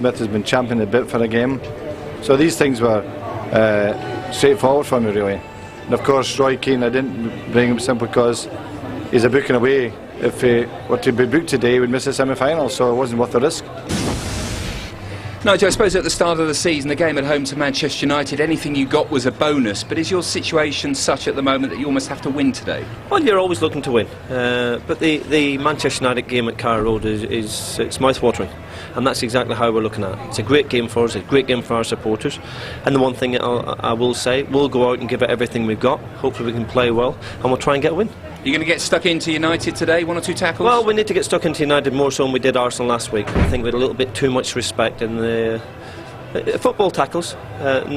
Smith has been champing a bit for a game. So these things were straightforward for me, really. And of course, Roy Keane, I didn't bring him simply because he's a booking away. If he were to be booked today, he would miss the semi-final, so it wasn't worth the risk. Nigel, I suppose at the start of the season, the game at home to Manchester United, anything you got was a bonus. But is your situation such at the moment that you almost have to win today? Well, you're always looking to win. But the Manchester United game at Carrow Road is it's mouth-watering. And that's exactly how we're looking at it. It's a great game for us, it's a great game for our supporters. And the one thing I will say, we'll go out and give it everything we've got. Hopefully we can play well, and we'll try and get a win. You're going to get stuck into United today, 1 or 2 tackles? Well, we need to get stuck into United more so than we did Arsenal last week. I think we had a little bit too much respect in the football tackles.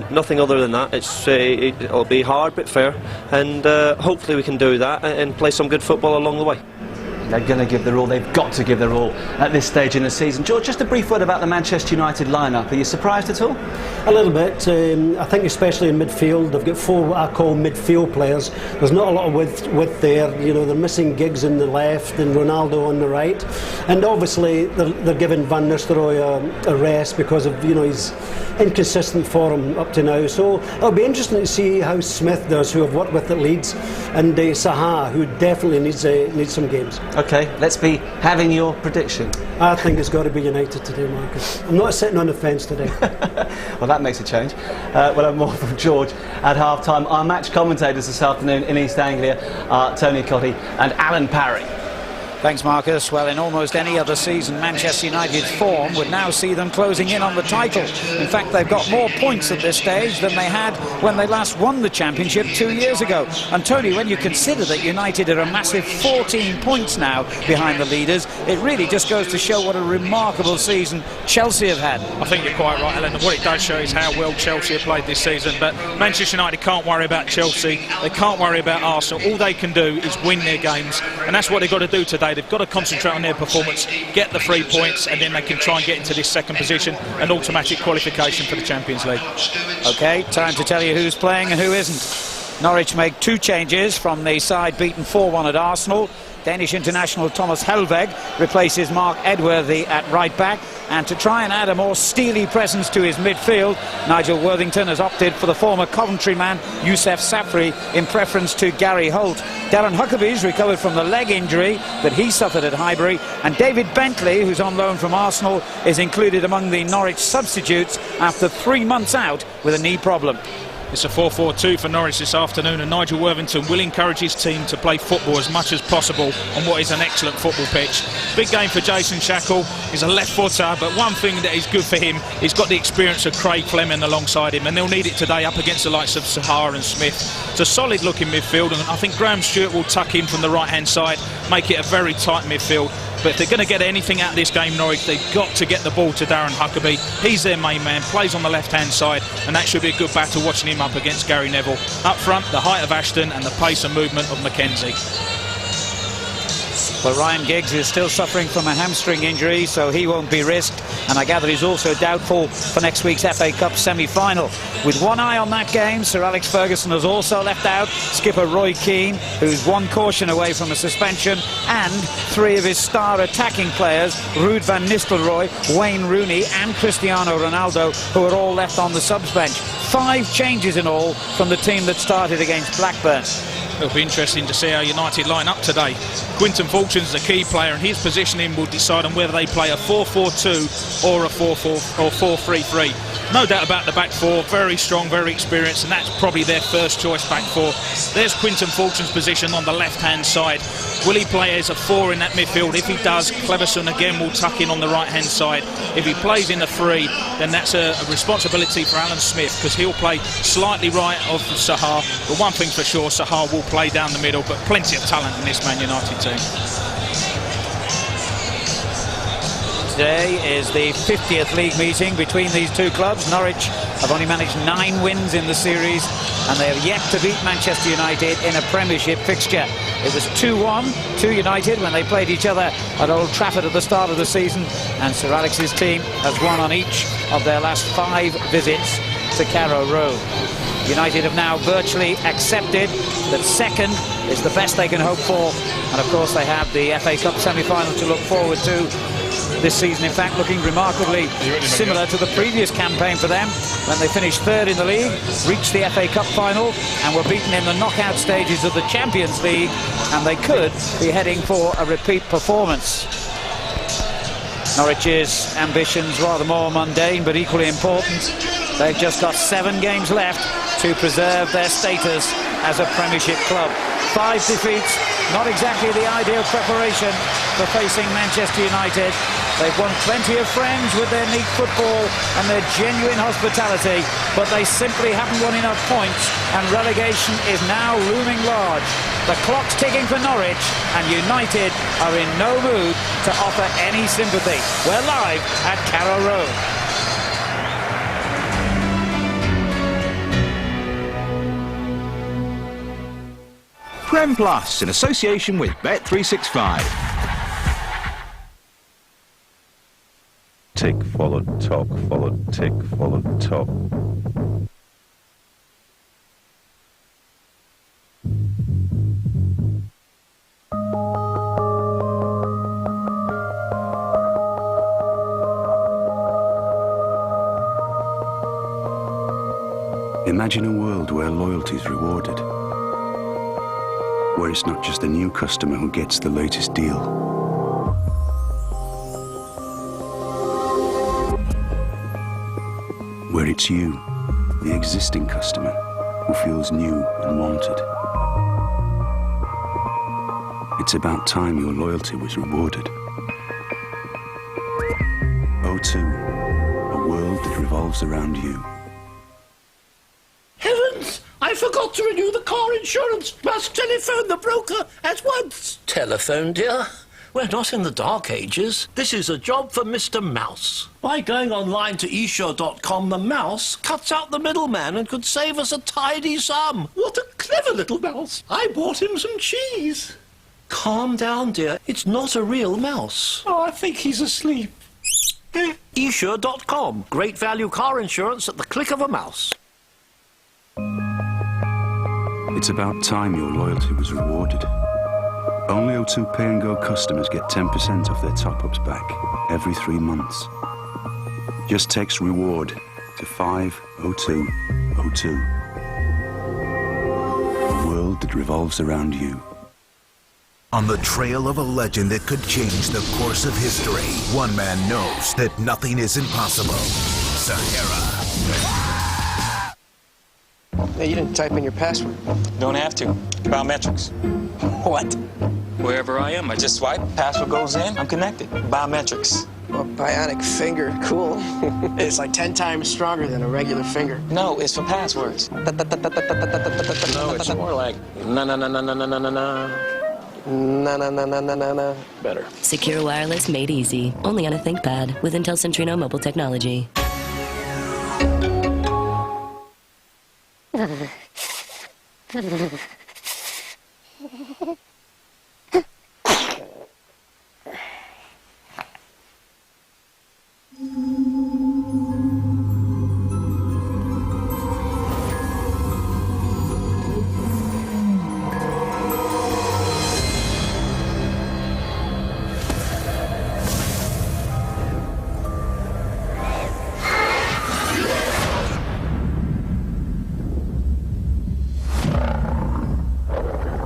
Nothing other than that. It'll be hard but fair, and hopefully we can do that and play some good football along the way. They're going to give their all. They've got to give their all at this stage in the season. George, just a brief word about the Manchester United lineup. Are you surprised at all? A little bit. I think especially in midfield, they've got 4 what I call midfield players. There's not a lot of width there. You know, they're missing Giggs on the left and Ronaldo on the right. And obviously they're giving Van Nistelrooy a rest because of, you know, his inconsistent form up to now. So it'll be interesting to see how Smith does, who I've worked with at Leeds, and Saha, who definitely needs some games. OK, let's be having your prediction. I think it's got to be United today, Marcus. I'm not sitting on the fence today. Well, that makes a change. We'll have more from George at half-time. Our match commentators this afternoon in East Anglia are Tony Cottee and Alan Parry. Thanks, Marcus. Well, in almost any other season, Manchester United's form would now see them closing in on the title. In fact, they've got more points at this stage than they had when they last won the championship 2 years ago. And Tony, when you consider that United are a massive 14 points now behind the leaders, it really just goes to show what a remarkable season Chelsea have had. I think you're quite right, Alan. What it does show is how well Chelsea have played this season. But Manchester United can't worry about Chelsea. They can't worry about Arsenal. All they can do is win their games. And that's what they've got to do today. They've got to concentrate on their performance, get the 3 points, and then they can try and get into this second position, an automatic qualification for the Champions League. OK, time to tell you who's playing and who isn't. Norwich make 2 changes from the side beaten 4-1 at Arsenal. Danish international Thomas Helveg replaces Mark Edworthy at right back, and to try and add a more steely presence to his midfield, Nigel Worthington has opted for the former Coventry man Youssef Safri in preference to Gary Holt. Darren Huckabee's recovered from the leg injury that he suffered at Highbury, and David Bentley, who's on loan from Arsenal, is included among the Norwich substitutes after 3 months out with a knee problem. It's a 4-4-2 for Norwich this afternoon, and Nigel Worthington will encourage his team to play football as much as possible on what is an excellent football pitch. Big game for Jason Shackle. He's a left footer, but one thing that is good for him, he's got the experience of Craig Fleming alongside him, and they'll need it today up against the likes of Sahar and Smith. It's a solid looking midfield, and I think Graham Stewart will tuck in from the right hand side, make it a very tight midfield. But if they're going to get anything out of this game, Norwich, they've got to get the ball to Darren Huckabee. He's their main man, plays on the left-hand side, and that should be a good battle watching him up against Gary Neville. Up front, the height of Ashton and the pace and movement of Mackenzie. Well, Ryan Giggs is still suffering from a hamstring injury, so he won't be risked, and I gather he's also doubtful for next week's FA Cup semi-final. With one eye on that game, Sir Alex Ferguson has also left out skipper Roy Keane, who's 1 caution away from a suspension, and 3 of his star attacking players, Ruud van Nistelrooy, Wayne Rooney and Cristiano Ronaldo, who are all left on the subs bench. 5 changes in all from the team that started against Blackburn. It'll be interesting to see how United line up today. Quinton Fortune's the key player, and his positioning will decide on whether they play a 4-4-2 or a 4-4 or 4-3-3. No doubt about the back 4, very strong, very experienced, and that's probably their first choice back 4. There's Quinton Fortune's position on the left-hand side. Will he play as a 4 in that midfield? If he does, Cleverson again will tuck in on the right-hand side. If he plays in a 3, then that's a responsibility for Alan Smith, because he'll play slightly right of Sahar. But one thing's for sure, Sahar will play down the middle, but plenty of talent in this Man United team. Today is the 50th league meeting between these 2 clubs. Norwich have only managed 9 wins in the series, and they have yet to beat Manchester United in a Premiership fixture. It was 2-1 to United when they played each other at Old Trafford at the start of the season, and Sir Alex's team has won on each of their last 5 visits to Carrow Road. United have now virtually accepted that second is the best they can hope for, and of course they have the FA Cup semi-final to look forward to This season, in fact, looking remarkably similar to the previous campaign for them, when they finished third in the league, reached the FA Cup final, and were beaten in the knockout stages of the Champions League, and they could be heading for a repeat performance. Norwich's ambitions rather more mundane, but equally important. They've just got 7 games left to preserve their status as a Premiership club. 5 defeats, not exactly the ideal preparation for facing Manchester United. They've won plenty of friends with their neat football and their genuine hospitality, but they simply haven't won enough points, and relegation is now looming large. The clock's ticking for Norwich, and United are in no mood to offer any sympathy. We're live at Carrow Road. Prem Plus, in association with Bet365. Tick followed top, followed tick, followed top. Imagine a world where loyalty is rewarded, where it's not just the new customer who gets the latest deal. Where it's you, the existing customer, who feels new and wanted. It's about time your loyalty was rewarded. O2, a world that revolves around you. Heavens! I forgot to renew the car insurance. Must telephone the broker at once. Telephone, dear? We're not in the dark ages. This is a job for Mr. Mouse. By going online to esure.com, the mouse cuts out the middleman and could save us a tidy sum. What a clever little mouse. I bought him some cheese. Calm down, dear. It's not a real mouse. Oh, I think he's asleep. esure.com. Great value car insurance at the click of a mouse. It's about time your loyalty was rewarded. Only O2 Pay and Go customers get 10% off their top-ups back every 3 months. Just text REWARD to 50202. A world that revolves around you. On the trail of a legend that could change the course of history, one man knows that nothing is impossible. Sahara. Hey, you didn't type in your password. Don't have to. Biometrics. What? Wherever I am, I just swipe, password goes in, I'm connected. Biometrics. A bionic finger, cool. It's like 10 times stronger than a regular finger. No, it's for passwords. No, it's more like na-na-na-na-na-na-na-na. Na-na-na-na-na-na-na. Better. Secure wireless made easy. Only on a ThinkPad with Intel Centrino mobile technology.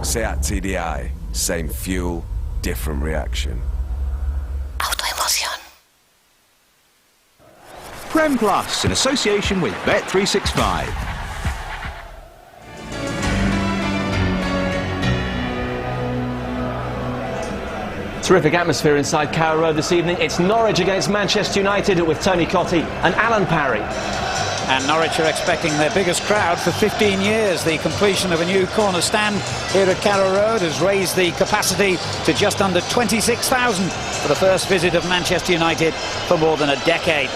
Seat TDI, same fuel, different reaction. Autoemoción. Prem Plus, in association with Bet365. Terrific atmosphere inside Carrow Road this evening. It's Norwich against Manchester United with Tony Cottee and Alan Parry. And Norwich are expecting their biggest crowd for 15 years. The completion of a new corner stand here at Carrow Road has raised the capacity to just under 26,000 for the first visit of Manchester United for more than a decade.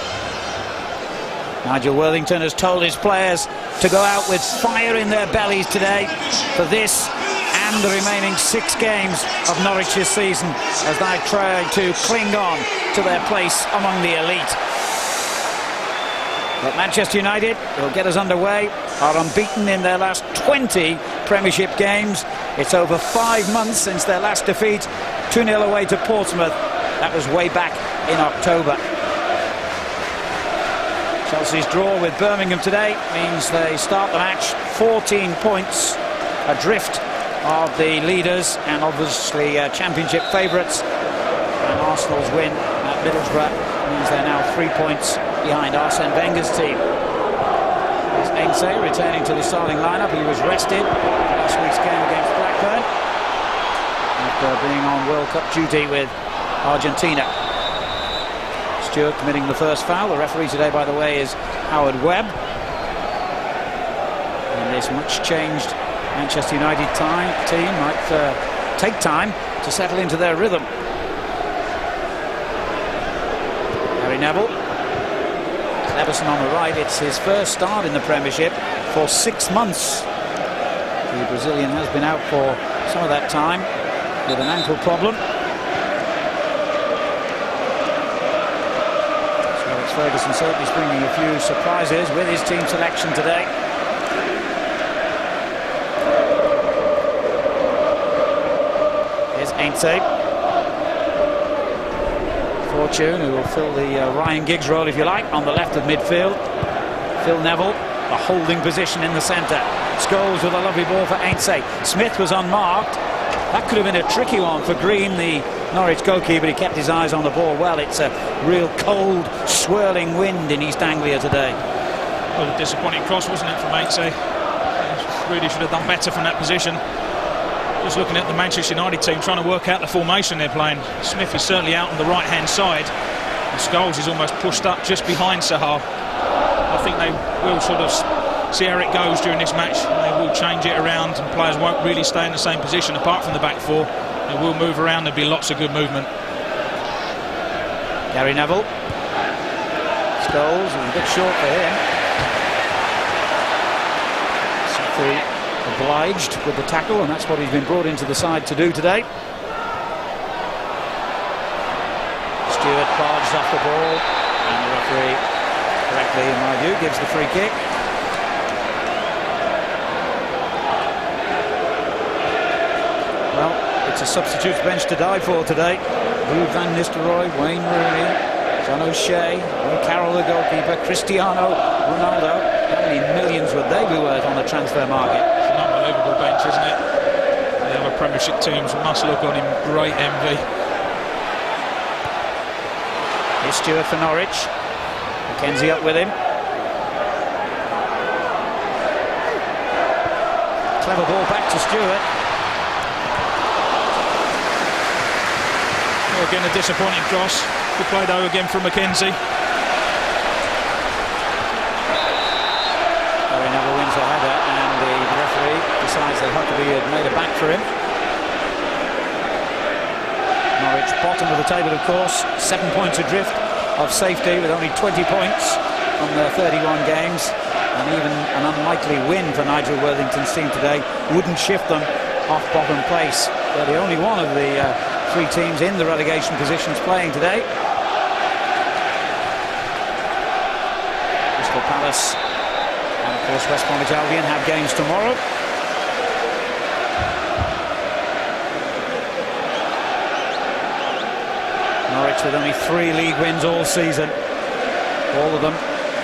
Nigel Worthington has told his players to go out with fire in their bellies today for this and the remaining 6 games of Norwich's season as they try to cling on to their place among the elite. But Manchester United will get us underway, are unbeaten in their last 20 Premiership games. It's over 5 months since their last defeat, 2-0 away to Portsmouth. That was way back in October. Chelsea's draw with Birmingham today means they start the match 14 points adrift of the leaders and obviously championship favourites. And Arsenal's win at Middlesbrough means they're now 3 points behind Arsene Wenger's team. There's Ainsley returning to the starting lineup. He was rested last week's game against Blackburn after being on World Cup duty with Argentina. Stewart committing the first foul. The referee today, by the way, is Howard Webb. And this much changed Manchester United team might take time to settle into their rhythm. Gary Neville. Cleverson on the right. It's his first start in the Premiership for 6 months. The Brazilian has been out for some of that time with an ankle problem. So it's Ferguson certainly bringing a few surprises with his team selection today. Here's Ainsley. Fortune, who will fill the Ryan Giggs role, if you like, on the left of midfield. Phil Neville, a holding position in the centre. Scholes with a lovely ball for Ainsley. Smith was unmarked. That could have been a tricky one for Green, the Norwich goalkeeper, but he kept his eyes on the ball well. It's a real cold, swirling wind in East Anglia today. Well, a disappointing cross, wasn't it, from Ainsley? Really should have done better from that position. Just looking at the Manchester United team, trying to work out the formation they're playing. Smith is certainly out on the right-hand side, and Scholes is almost pushed up just behind Sahar. I think they will sort of see how it goes during this match. They will change it around, and players won't really stay in the same position apart from the back four. They will move around. There'll be lots of good movement. Gary Neville. Scholes, a bit short for him. Something obliged with the tackle, and that's what he's been brought into the side to do today. Stewart barges off the ball, and the referee, correctly in my view, gives the free kick. Well, it's a substitutes bench to die for today. Ruud van Nistelrooy, Wayne Rooney, John O'Shea, Will Carroll the goalkeeper, Cristiano Ronaldo. How many millions would they be worth on the transfer market? It's an unbelievable bench, isn't it? The other Premiership teams must look on him great envy. Here's Stewart for Norwich. Mackenzie up with him. Clever ball back to Stewart. Well, again, a disappointing cross. Good play though again from Mackenzie. Gary Neville wins the header, and the referee decides that Huckabee had made a back for him. Norwich bottom of the table, of course, 7 points adrift of safety with only 20 points from their 31 games, and even an unlikely win for Nigel Worthington's team today wouldn't shift them off bottom place. They're the only one of the 3 teams in the relegation positions playing today. Crystal Palace and of course West Bromwich Albion have games tomorrow. Norwich with only 3 league wins all season, all of them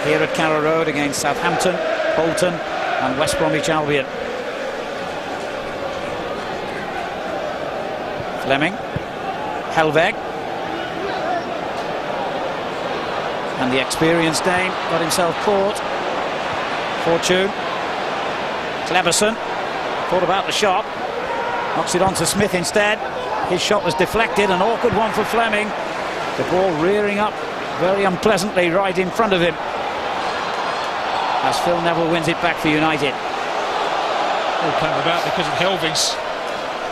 here at Carrow Road against Southampton, Bolton and West Bromwich Albion. Fleming, Helveg, and the experienced Dane got himself caught. Fortune, Cleverson thought about the shot, knocks it on to Smith instead. His shot was deflected, an awkward one for Fleming. The ball rearing up very unpleasantly right in front of him as Phil Neville wins it back for United. All came about because of Helvig's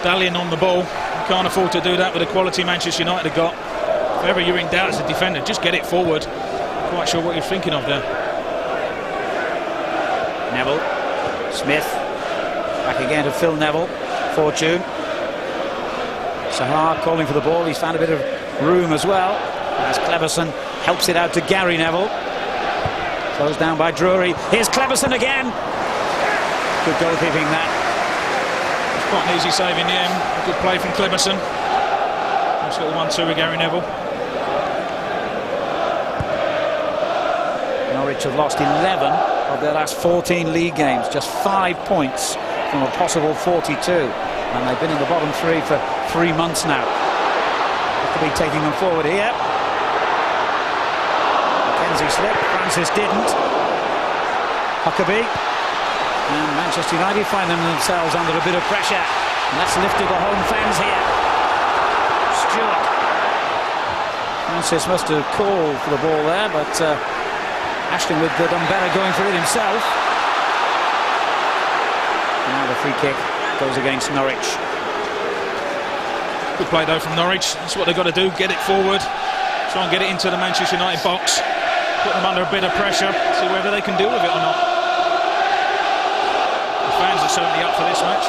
dallying on the ball. You can't afford to do that with the quality Manchester United have got. If ever you're in doubt as a defender, just get it forward. I'm quite sure what you're thinking of there. Neville, Smith, back again to Phil Neville, Fortune. Sahar calling for the ball, he's found a bit of room as well, as Cleverson helps it out to Gary Neville. Closed down by Drury. Here's Cleverson again. Good goalkeeping that. It's quite an easy save in the end. A good play from Cleverson. Nice little 1-2 with Gary Neville. Norwich have lost 11 of their last 14 league games, just 5 points from a possible 42, and they've been in the bottom 3 for 3 months now. Huckabee taking them forward here. Mackenzie slipped, Francis didn't. Huckabee, and Manchester United find themselves under a bit of pressure, and that's lifted the home fans here. Stewart. Francis must have called for the ball there, but Ashton with done better going for it himself. Now the free kick goes against Norwich. Good play though from Norwich. That's what they've got to do, get it forward, try and get it into the Manchester United box, put them under a bit of pressure, see whether they can deal with it or not. The fans are certainly up for this match.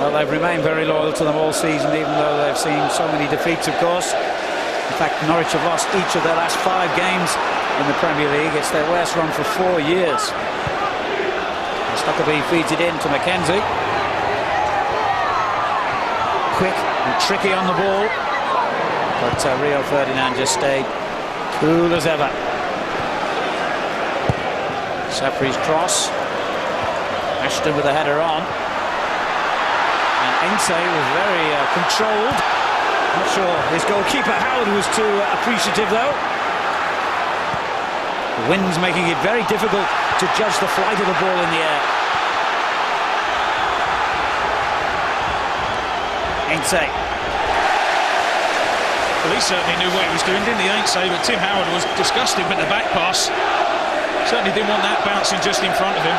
Well, they've remained very loyal to them all season, even though they've seen so many defeats, of course. In fact, Norwich have lost each of their last 5 games in the Premier League. It's their worst run for 4 years. As Huckabee feeds it in to Mackenzie. Quick and tricky on the ball. But Rio Ferdinand just stayed cool as ever. Safri's cross. Ashton with a header on. And Ainsley was very controlled. Not sure his goalkeeper Howard was too appreciative though. The wind's making it very difficult to judge the flight of the ball in the air. Ainsley. Well, he certainly knew what he was doing, didn't he, Ainsley? But Tim Howard was disgusted with the back pass. Certainly didn't want that bouncing just in front of him.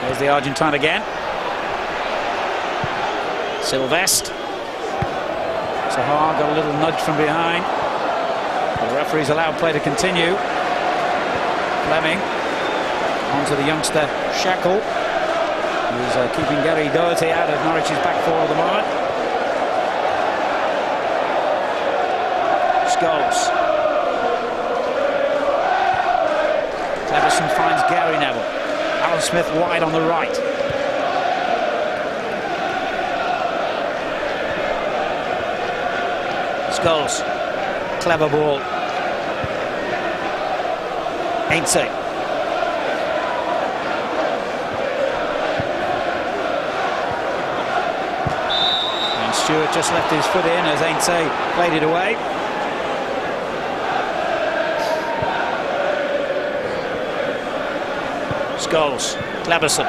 There's the Argentine again. Sylvestre. Sahar got a little nudge from behind. The referee's allowed play to continue. Fleming onto the youngster Shackle, who's keeping Gary Doherty out of Norwich's back four at the moment. Scholes. Cleverson finds Gary Neville. Alan Smith wide on the right. Scholes. Clever ball. Ainsley. And Stewart just left his foot in as Ainsley played it away. Scholes, Cleverson.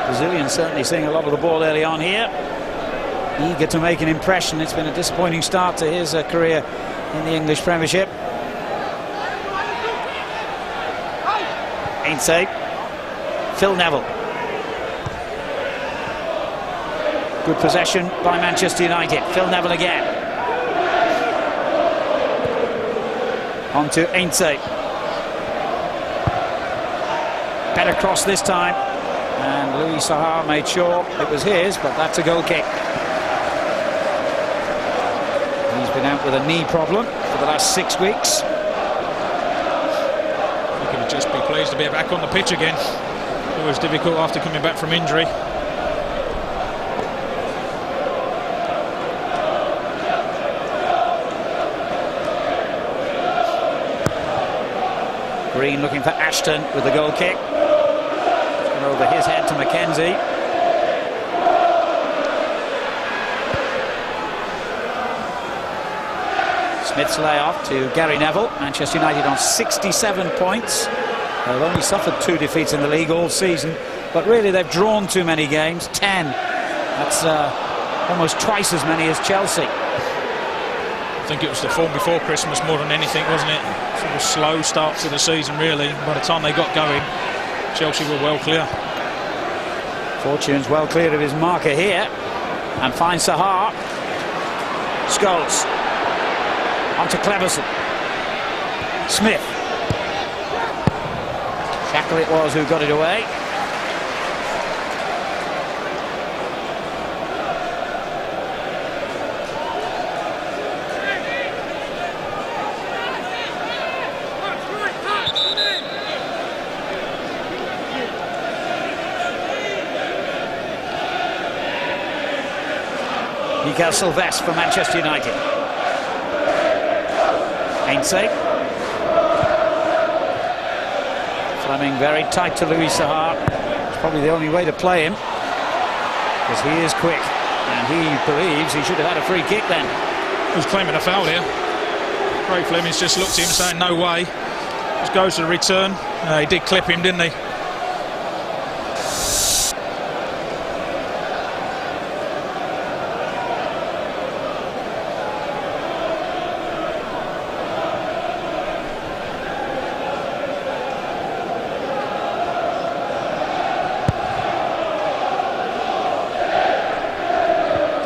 Brazilian certainly seeing a lot of the ball early on here. Eager to make an impression. It's been a disappointing start to his career in the English Premiership. Ainsley. Phil Neville. Good possession by Manchester United. Phil Neville again. On to Ainsley. Better cross this time, and Louis Sahar made sure it was his, but that's a goal kick. He's been out with a knee problem for the last 6 weeks. He can just be pleased to be back on the pitch again. It was difficult after coming back from injury. Green looking for Ashton with the goal kick. Over his head to Mackenzie. Smith's layoff to Gary Neville. Manchester United on 67 points. They've only suffered 2 defeats in the league all season, but really they've drawn too many games, 10. That's almost twice as many as Chelsea. I think it was the form before Christmas more than anything, wasn't it? Sort of slow start to the season really. By the time they got going, Chelsea were well clear. Fortune's well clear of his marker here and finds Sahar. Scholes on to Cleverson. Smith. Shackle it was who got it away. Mikael Sylvestre for Manchester United. Ainsay. Fleming very tight to Louis Sahar. It's probably the only way to play him, because he is quick, and he believes he should have had a free kick then. Who's claiming a foul here? Craig Fleming's just looked at him saying no way. Just goes to the return. He did clip him, didn't he?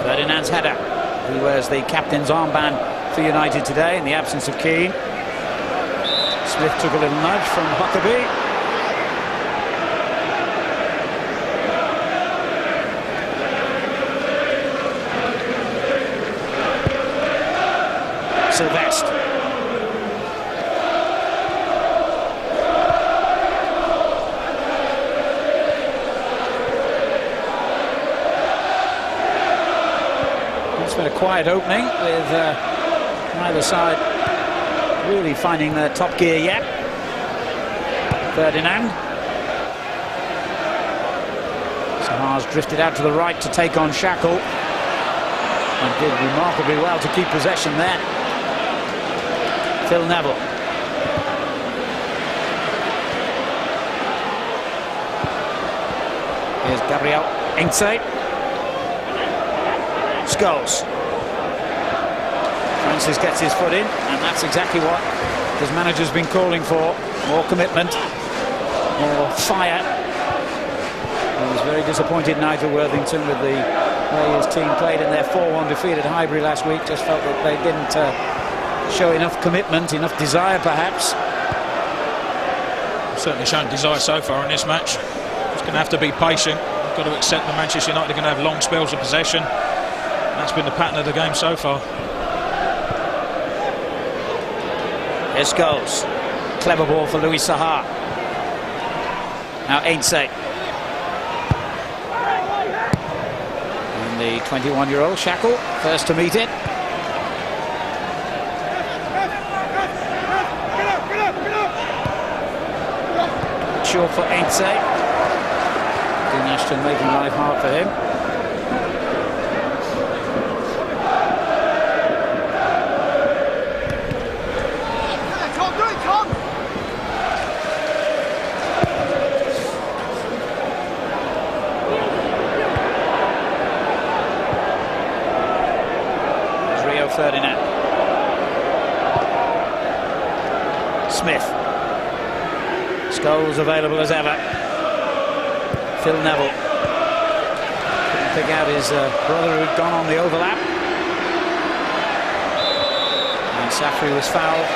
Ferdinand's header. He wears the captain's armband for United today in the absence of Keane. Smith took a little nudge from Huckabee. Sylvestre. It's been a quiet opening with neither side really finding their top gear yet. Ferdinand. Sahar's drifted out to the right to take on Shackle, and did remarkably well to keep possession there. Phil Neville. Here's Gabriel Ainsay. Scholes. Francis gets his foot in, and that's exactly what his manager's been calling for. More commitment, more fire. He was very disappointed, Nigel Worthington, with the way his team played in their 4-1 defeat at Highbury last week. Just felt that they didn't show enough commitment, enough desire perhaps. Certainly shown desire so far in this match. Just going to have to be patient. You've got to accept that Manchester United are going to have long spells of possession. That's been the pattern of the game so far. Here Scholes. Clever ball for Louis Sahar. Now Ainsay. And the 21-year-old Shackle, first to meet it. Short for Ainsay. Dean Ashton making life hard for him. Ferdinand. Smith. Scholes available as ever. Phil Neville. Couldn't pick out his brother who'd gone on the overlap. And Safri was fouled.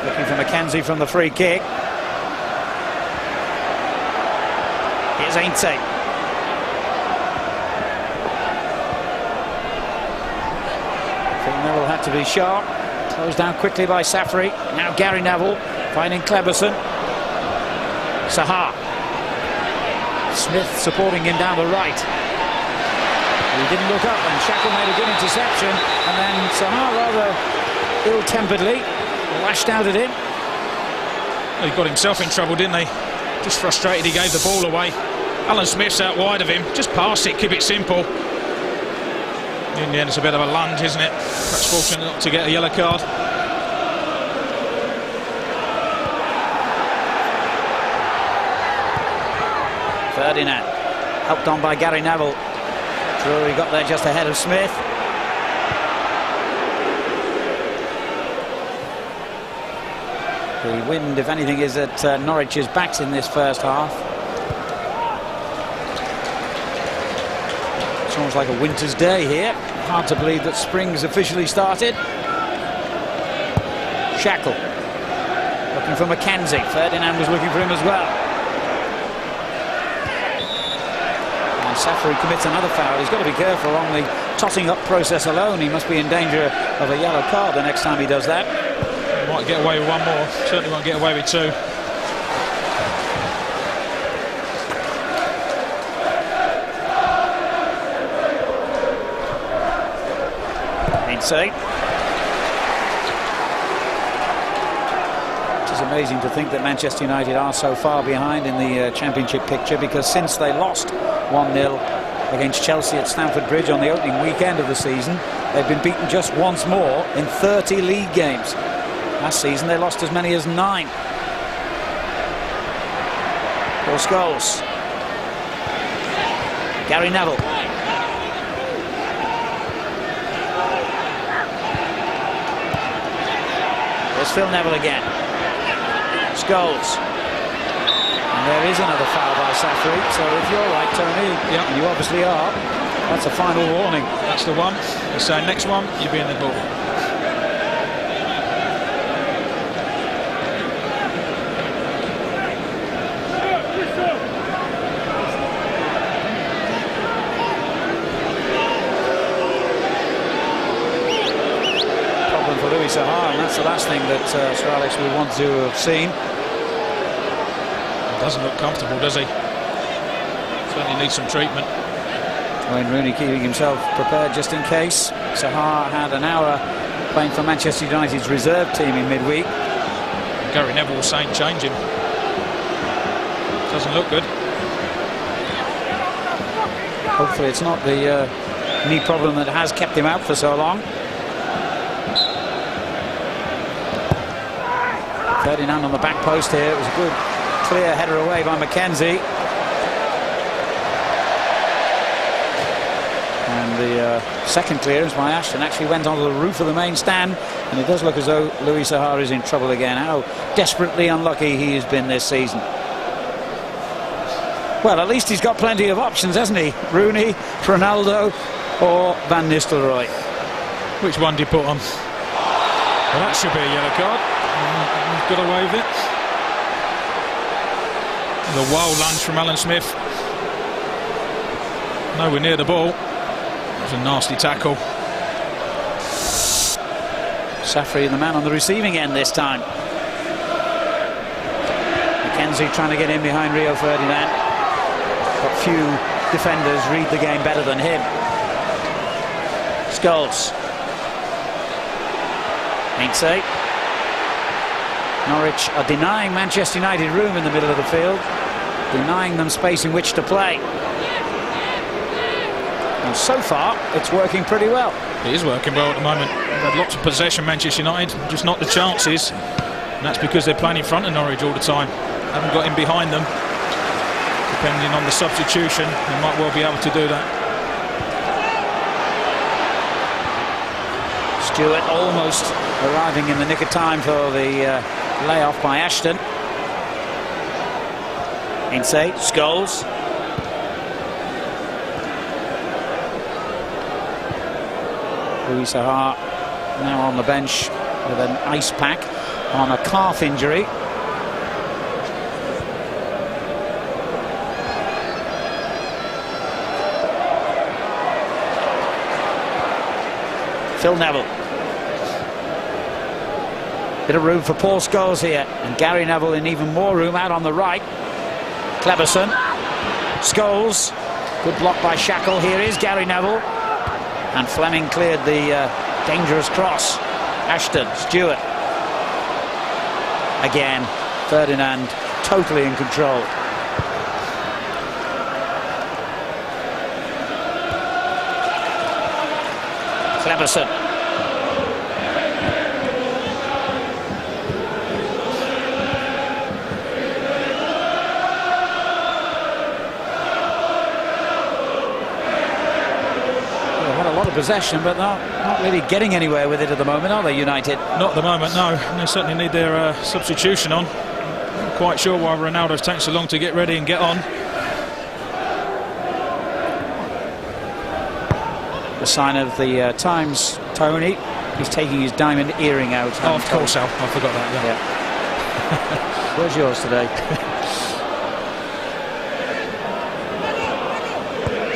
Looking for McKenzie from the free kick. Here's Ainsay. Phil Neville had to be sharp. Closed down quickly by Safri. Now Gary Neville finding Cleberson. Sahar. Smith supporting him down the right. He didn't look up, and Shackle made a good interception, and then Sahar rather ill-temperedly lashed out at him. Well, he got himself in trouble, didn't he? Just frustrated, he gave the ball away. Alan Smith's out wide of him. Just pass it, keep it simple. In the end, it's a bit of a lunge, isn't it? Perhaps fortunate not to get a yellow card. Ferdinand, helped on by Gary Neville. Drury got there just ahead of Smith. The wind, if anything, is at Norwich's backs in this first half. It's almost like a winter's day here. Hard to believe that spring's officially started. Shackle looking for McKenzie. Ferdinand was looking for him as well. And Safri commits another foul. He's got to be careful on the totting up process alone. He must be in danger of a yellow card the next time he does that. Might get away with one more. Certainly won't get away with two. It is amazing to think that Manchester United are so far behind in the championship picture, because since they lost 1-0 against Chelsea at Stamford Bridge on the opening weekend of the season, they've been beaten just once more in 30 league games. Last season they lost as many as 9. 4 goals. Gary Neville. There's Phil Neville again. Scholes. And there is another foul by Safri. So if you're right, Tony, and you obviously are, that's a final warning. That's the one. So next one, you'll be in the ball. Sahar, and that's the last thing that Sir Alex would want to have seen. Doesn't look comfortable, does he? Certainly needs some treatment. Wayne Rooney keeping himself prepared just in case. Sahar had an hour playing for Manchester United's reserve team in midweek. Gary Neville was saying change him. Doesn't look good. Hopefully it's not the knee problem that has kept him out for so long. Ferdinand on the back post here. It was a good clear header away by Mackenzie. And the second clearance by Ashton actually went onto the roof of the main stand, and it does look as though Louis Sahar is in trouble again. How desperately unlucky he has been this season. Well, at least he's got plenty of options, hasn't he? Rooney, Ronaldo or Van Nistelrooy. Which one do you put on? Well, that should be a yellow card. He's got away with it. The wild lunge from Alan Smith. Nowhere near the ball. It was a nasty tackle. Safri, the man on the receiving end this time. Mackenzie trying to get in behind Rio Ferdinand. But few defenders read the game better than him. Scholes. Ain't Norwich are denying Manchester United room in the middle of the field, denying them space in which to play. And so far, it's working pretty well. It is working well at the moment. They've had lots of possession, Manchester United, just not the chances. And that's because they're playing in front of Norwich all the time. Haven't got in behind them. Depending on the substitution, they might well be able to do that. Stewart almost arriving in the nick of time for the layoff by Ashton. Inside, Scholes. Louis Sahar now on the bench with an ice pack on a calf injury. Phil Neville. Bit of room for Paul Scholes here, and Gary Neville in even more room out on the right. Cleberson, Scholes, good block by Shackle. Here is Gary Neville, and Fleming cleared the dangerous cross. Ashton, Stewart. Again, Ferdinand totally in control. Cleberson. Possession, but not really getting anywhere with it at the moment, are they, United? Not at the moment, no. They certainly need their substitution on. Not quite sure why Ronaldo's taken so long to get ready and get on. The sign of the times, Tony. He's taking his diamond earring out. Oh, of course, Al. I forgot that, yeah. Where's yours today?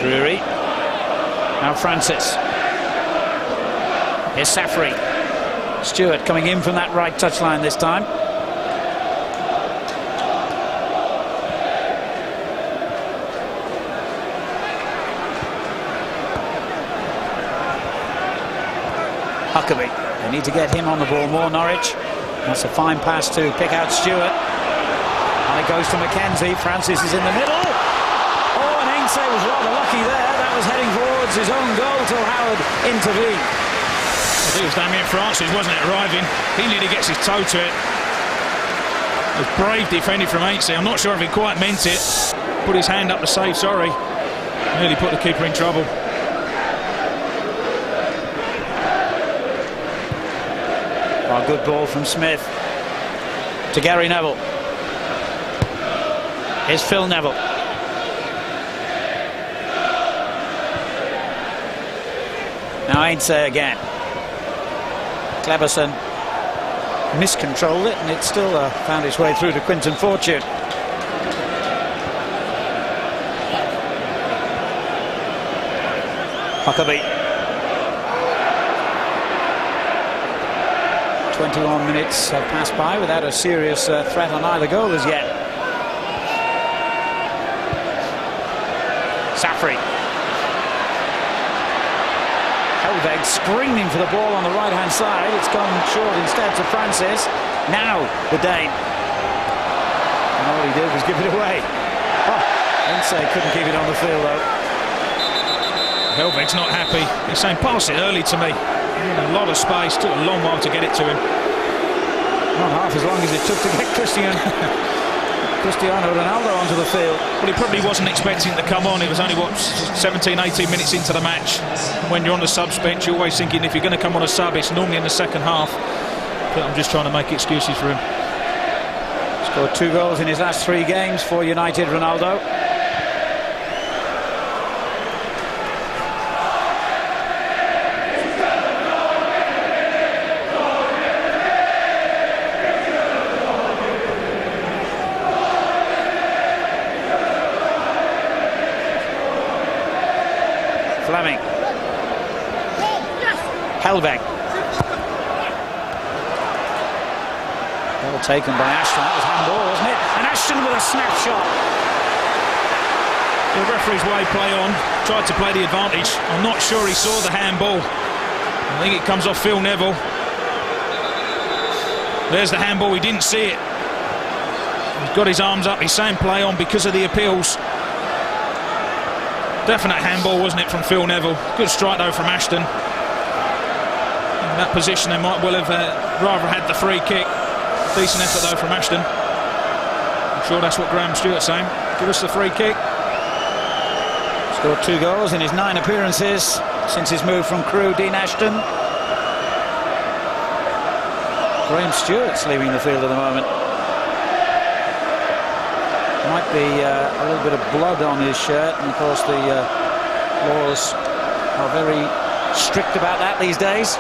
Drury. Now Francis. Here's Safri. Stewart coming in from that right touchline this time. Huckabee. They need to get him on the ball more, Norwich. That's a fine pass to pick out Stewart. And it goes to Mackenzie. Francis is in the middle. Oh, and Ainsley was rather lucky there. That was heading towards his own goal till Howard intervened. I think it was Damien Francis, wasn't it, arriving? He nearly gets his toe to it. It was brave defending from Ainsley. I'm not sure if he quite meant it. Put his hand up to say sorry. Nearly put the keeper in trouble. Oh, good ball from Smith to Gary Neville. Here's Phil Neville. Now Ainsley again. Cleberson miscontrolled it, and it still found its way through to Quinton Fortune. Huckabee. 21 minutes have passed by without a serious threat on either goal as yet. Safri. Helveg screaming for the ball on the right-hand side. It's gone short instead to Francis. Now the Dane. And all he did was give it away. Oh, Ainsley couldn't keep it on the field though. Helveg's not happy. He's saying pass it early to me. A lot of space, took a long while to get it to him. Not half as long as it took to get Cristiano Ronaldo onto the field. Well, he probably wasn't expecting to come on. It was only, what, 17, 18 minutes into the match. When you're on the subs bench, you're always thinking if you're going to come on a sub, it's normally in the second half. But I'm just trying to make excuses for him. Scored 2 goals in his last 3 games for United, Ronaldo. Fleming. Helveg. Well taken by Ashton. That was handball, wasn't it? And Ashton with a snapshot. The referee's way play on. Tried to play the advantage. I'm not sure he saw the handball. I think it comes off Phil Neville. There's the handball. He didn't see it. He's got his arms up. He's saying play on because of the appeals. Definite handball, wasn't it, from Phil Neville? Good strike, though, from Ashton. In that position, they might well have rather had the free kick. Decent effort, though, from Ashton. I'm sure that's what Graham Stewart's saying. Give us the free kick. Scored 2 goals in his 9 appearances since his move from Crewe, Dean Ashton. Graham Stewart's leaving the field at the moment. Might be a little bit of blood on his shirt, and of course the laws are very strict about that these days.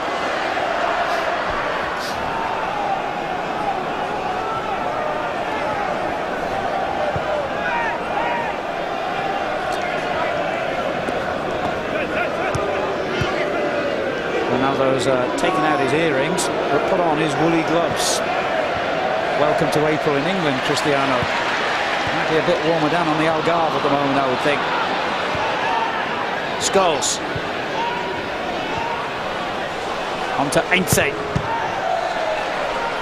Ronaldo's taken out his earrings but put on his woolly gloves. Welcome to April in England, Cristiano. Might be a bit warmer down on the Algarve at the moment, I would think. Scholes. On to Ainsley.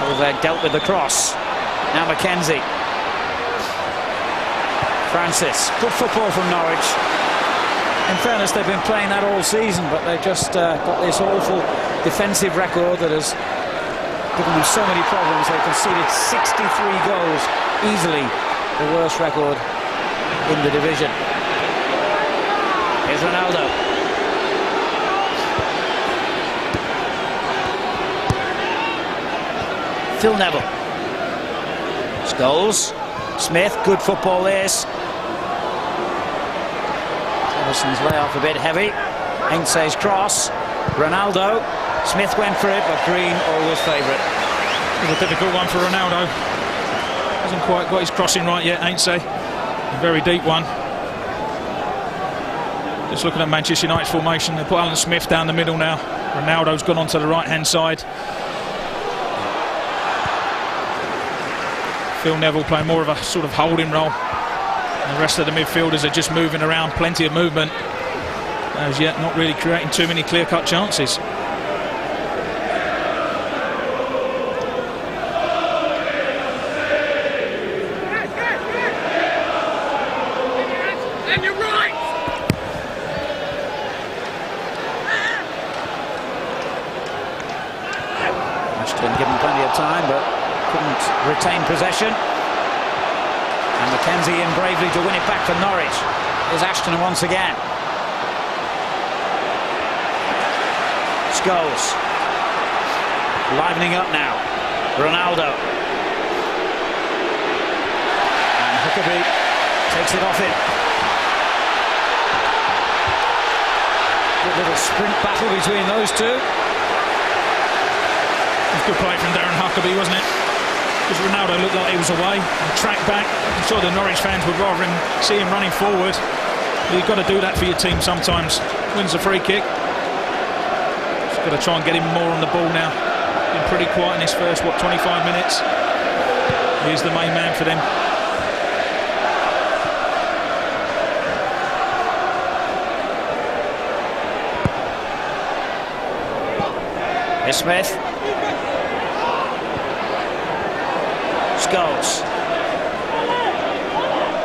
Helveg dealt with the cross. Now Mackenzie. Francis. Good football from Norwich. In fairness, they've been playing that all season, but they've just got this awful defensive record that has given them so many problems. They've conceded 63 goals easily. The worst record in the division. Here's Ronaldo. Phil Neville. Scholes. Smith, good football this. Cleverson's layoff a bit heavy. Ainsley's cross. Ronaldo. Smith went for it, but Green always favourite. It was a difficult one for Ronaldo. Hasn't quite got his crossing right yet, Ainsley. A very deep one. Just looking at Manchester United's formation, they put Alan Smith down the middle now. Ronaldo's gone onto the right-hand side. Phil Neville playing more of a sort of holding role. And the rest of the midfielders are just moving around, plenty of movement. As yet, not really creating too many clear-cut chances. Given plenty of time, but couldn't retain possession. And Mackenzie in bravely to win it back for Norwich. Here's Ashton once again. Scholes livening up now. Ronaldo. And Huckabee takes it off him. Good little sprint battle between those two. Good play from Darren Huckabee, wasn't it? Because Ronaldo looked like he was away and tracked back. I'm sure the Norwich fans would rather see him running forward. But you've got to do that for your team sometimes. Wins the free kick. Just got to try and get him more on the ball now. Been pretty quiet in his first, 25 minutes. He's the main man for them. Here's Smith. Scholes.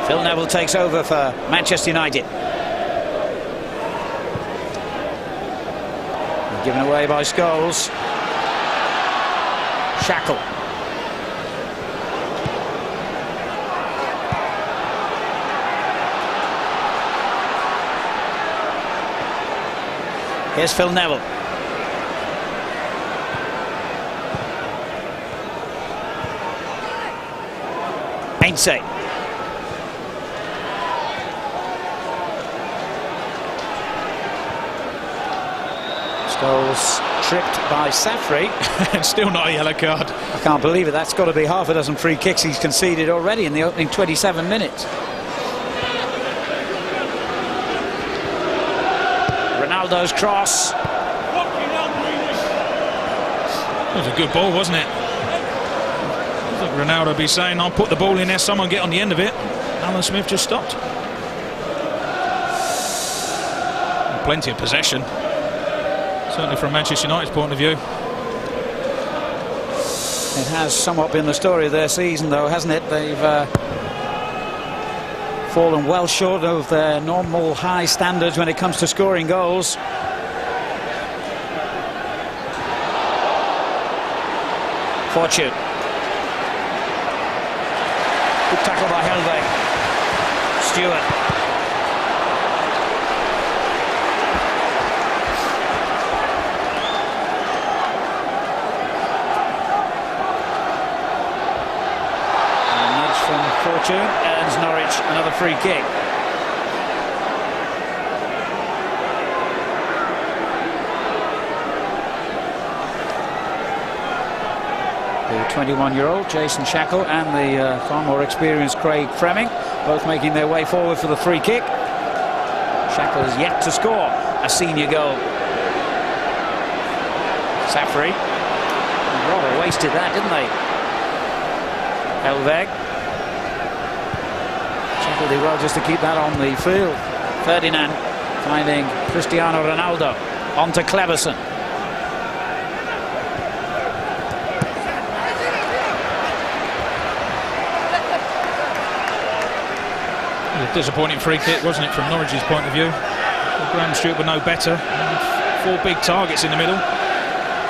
Phil Neville takes over for Manchester United. Given away by Scholes. Shackle. Here's Phil Neville. Ainsley. Scholes tripped by Safri. And still not a yellow card. I can't believe it. That's got to be half a dozen free kicks he's conceded already in the opening 27 minutes. Ronaldo's cross. That was a good ball, wasn't it? I think Ronaldo be saying, I'll put the ball in there, someone get on the end of it. Alan Smith just stopped. And plenty of possession. Certainly from Manchester United's point of view. It has somewhat been the story of their season, though, hasn't it? They've fallen well short of their normal high standards when it comes to scoring goals. Fortune. Good tackle by Helveg. Stewart. A nudge from Fortune, earns Norwich another free kick. The 21-year-old Jason Shackle and the far more experienced Craig Fremming, both making their way forward for the free kick. Shackle has yet to score a senior goal. Safri. Rather wasted that, didn't they? Helveg. Shackle did well just to keep that on the field. Ferdinand finding Cristiano Ronaldo. On to Cleverson. Disappointing free kick, wasn't it, from Norwich's point of view? Well, Graham Stewart would know better. Four big targets in the middle.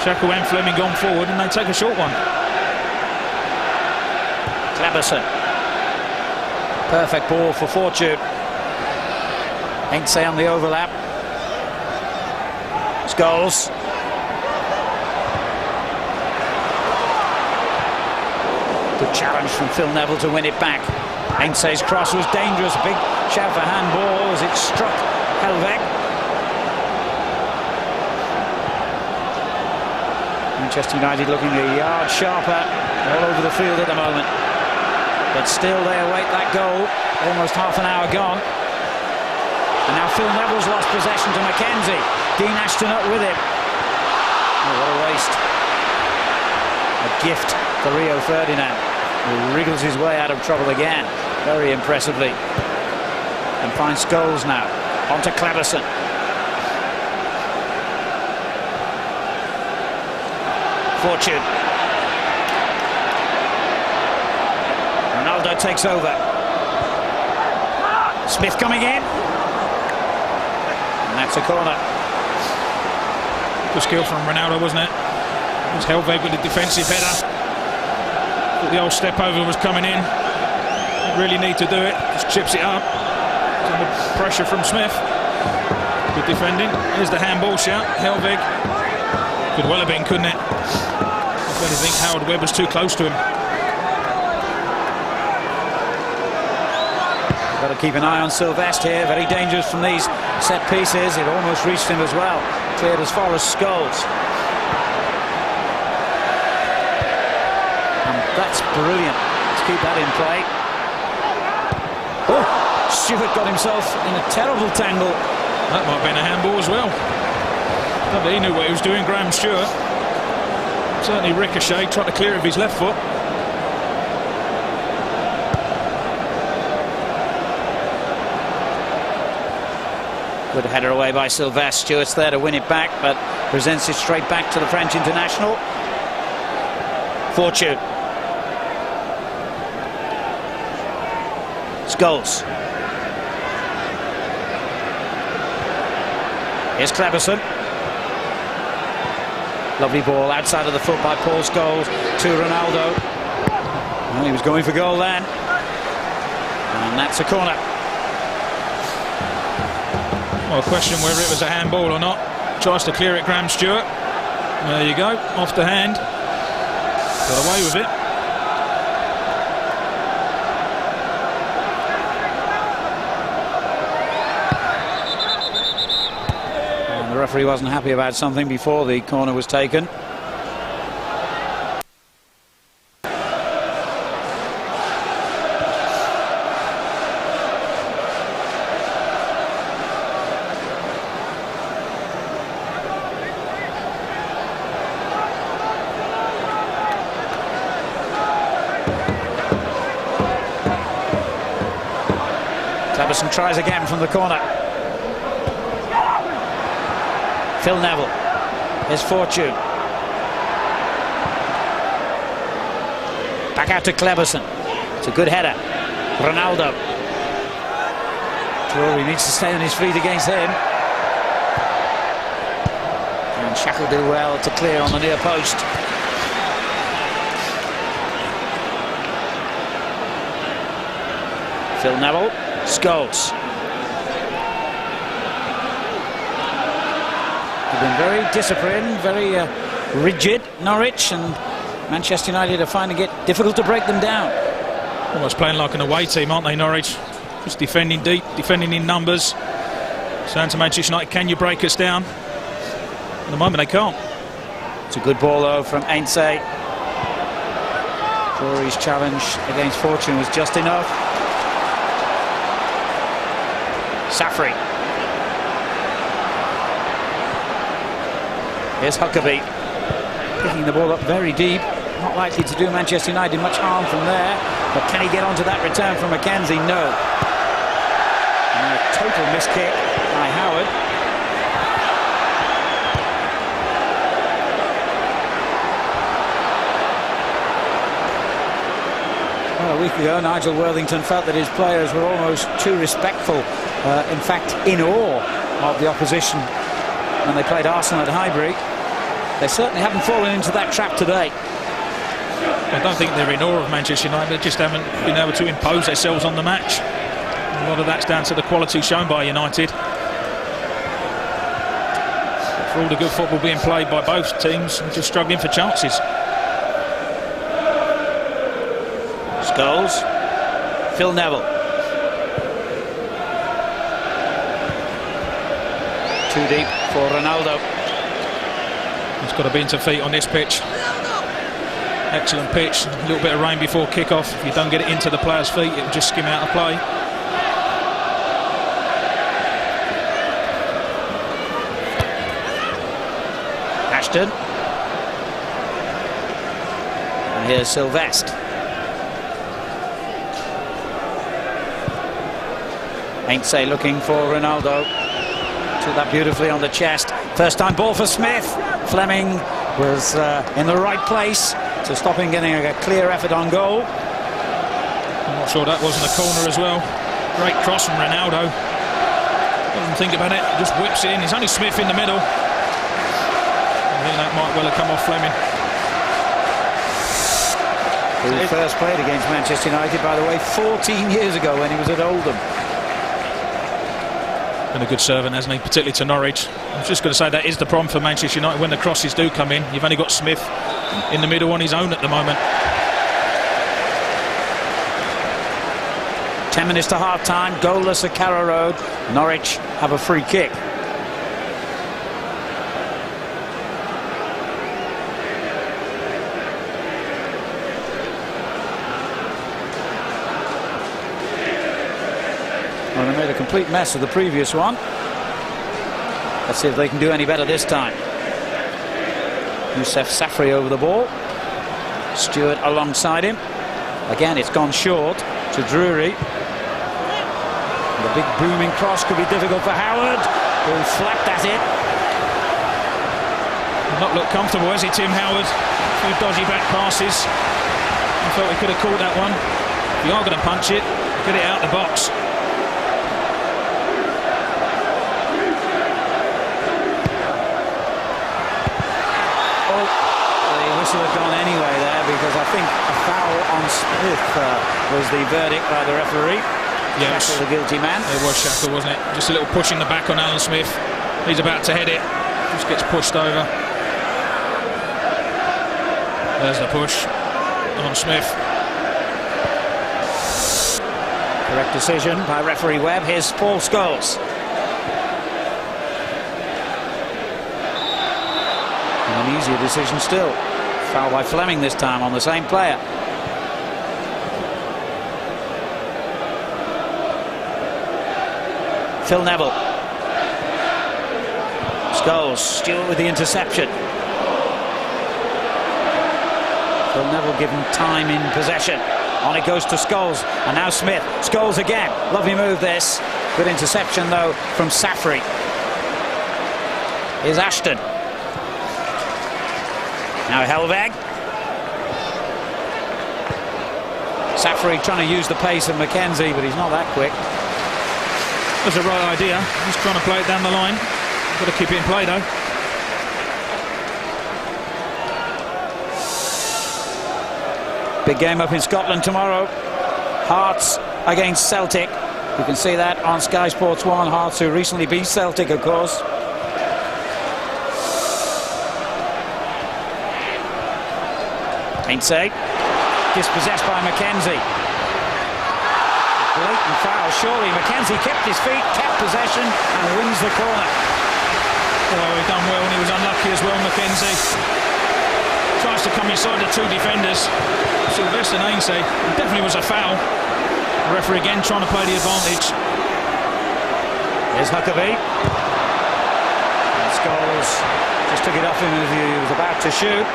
Shackle and Fleming gone forward and they take a short one. Cleverson. Perfect ball for Fortune. Ainsley on the overlap. Scholes. Good challenge from Phil Neville to win it back. Ainsley's cross was dangerous. Big shout for handball as it struck Helveg. Manchester United looking a yard sharper all over the field at the moment. But still they await that goal. Almost half an hour gone. And now Phil Neville's lost possession to Mackenzie. Dean Ashton up with him. Oh, what a waste. A gift for Rio Ferdinand, who wriggles his way out of trouble again, very impressively. And finds Scholes now. On to Cleverson. Fortune. Ronaldo takes over. Smith coming in. And that's a corner. Good skill from Ronaldo, wasn't it? It was Helveg with the defensive header. Thought the old step over was coming in. Didn't really need to do it. Just chips it up. Under pressure from Smith. Good defending. Here's the handball shout. Helveg. Could well have been, couldn't it? I really think Howard Webb was too close to him. Got to keep an eye on Sylvestre here. Very dangerous from these set pieces. It almost reached him as well. Cleared as far as Scholes. And that's brilliant. Let's keep that in play. Oh, Stewart got himself in a terrible tangle. That might have been a handball as well. Not that he knew what he was doing, Graham Stewart. Certainly ricocheted, trying to clear it with his left foot. Good header away by Sylvestre. Stewart's there to win it back, but presents it straight back to the French international. Fortune. Scholes. Here's Cleverson. Lovely ball outside of the foot by Paul Scholes to Ronaldo. Well, he was going for goal then. And that's a corner. Well, question whether it was a handball or not. Tries to clear it, Graham Stewart. There you go, off the hand. Got away with it. And the referee wasn't happy about something before the corner was taken. Cleverson tries again from the corner. Phil Neville. Here's Fortune. Back out to Cleverson. It's a good header. Ronaldo. Drury needs to stay on his feet against him. And Shackle do well to clear on the near post. Phil Neville. Scholes. They've been very disciplined, very rigid, Norwich, and Manchester United are finding it difficult to break them down. Almost playing like an away team, aren't they, Norwich? Just defending deep, defending in numbers. Saying to Manchester United, can you break us down? At the moment they can't. It's a good ball though from Ainsay. Drury's challenge against Fortune was just enough. Safri. Here's Huckabee. Picking the ball up very deep. Not likely to do Manchester United much harm from there. But can he get onto that return from Mackenzie? No. And a total miss kick by Howard. Well, a week ago, Nigel Worthington felt that his players were almost too respectful. In fact, in awe of the opposition when they played Arsenal at Highbury. They certainly haven't fallen into that trap today. I don't think they're in awe of Manchester United. They just haven't been able to impose themselves on the match. A lot of that's down to the quality shown by United. But for all the good football being played by both teams, they're just struggling for chances. Scholes. Phil Neville. Too deep for Ronaldo. He's got to be into feet on this pitch. Excellent pitch. A little bit of rain before kick-off. If you don't get it into the player's feet, it will just skim out of play. Ashton. And here's Sylvestre. Ainsley looking for Ronaldo. Took that beautifully on the chest. First time ball for Smith. Fleming was in the right place to stop him getting a clear effort on goal. I'm not sure that wasn't a corner as well. Great cross from Ronaldo. Doesn't think about it, just whips it in. It's only Smith in the middle. I think that might well have come off Fleming. He first played against Manchester United, by the way, 14 years ago when he was at Oldham. Been a good servant, hasn't he? Particularly to Norwich. I was just going to say that is the problem for Manchester United when the crosses do come in. You've only got Smith in the middle on his own at the moment. 10 minutes to half-time, goalless at Carrow Road. Norwich have a free kick. Well, they made a complete mess of the previous one. Let's see if they can do any better this time. Youssef Safri over the ball. Stewart alongside him. Again, it's gone short to Drury. The big booming cross could be difficult for Howard, who flapped at it. Not looked comfortable, has he, Tim Howard? A few dodgy back passes. I thought he could have caught that one. If you are going to punch it, get it out the box. Oh, the whistle had gone anyway there, because I think a foul on Smith was the verdict by the referee. Yes, the guilty man. It was Shackle, wasn't it? Just a little push in the back on Alan Smith. He's about to head it. Just gets pushed over. There's the push on Smith. Correct decision by referee Webb. Here's Paul Scholes. And an easier decision still. Foul by Fleming this time on the same player. Phil Neville. Scholes, Stewart with the interception. Phil Neville given time in possession. On it goes to Scholes, and now Smith. Scholes again. Lovely move this. Good interception though from Safri. Here's Ashton. Now Helveg. Safri trying to use the pace of Mackenzie, but he's not that quick. That's the right idea. He's trying to play it down the line. Got to keep it in play though. Big game up in Scotland tomorrow. Hearts against Celtic. You can see that on Sky Sports 1. Hearts, who recently beat Celtic, of course. Ainsley. Dispossessed by Mackenzie. Blatant foul, surely. Mackenzie kept his feet, kept possession, and wins the corner. Oh, he done well, and he was unlucky as well, Mackenzie. Tries to come inside the two defenders. Sylvestre and Ainsley. It definitely was a foul. The referee again trying to play the advantage. Here's Huckabee. And Scholes just took it off him as he was about to shoot.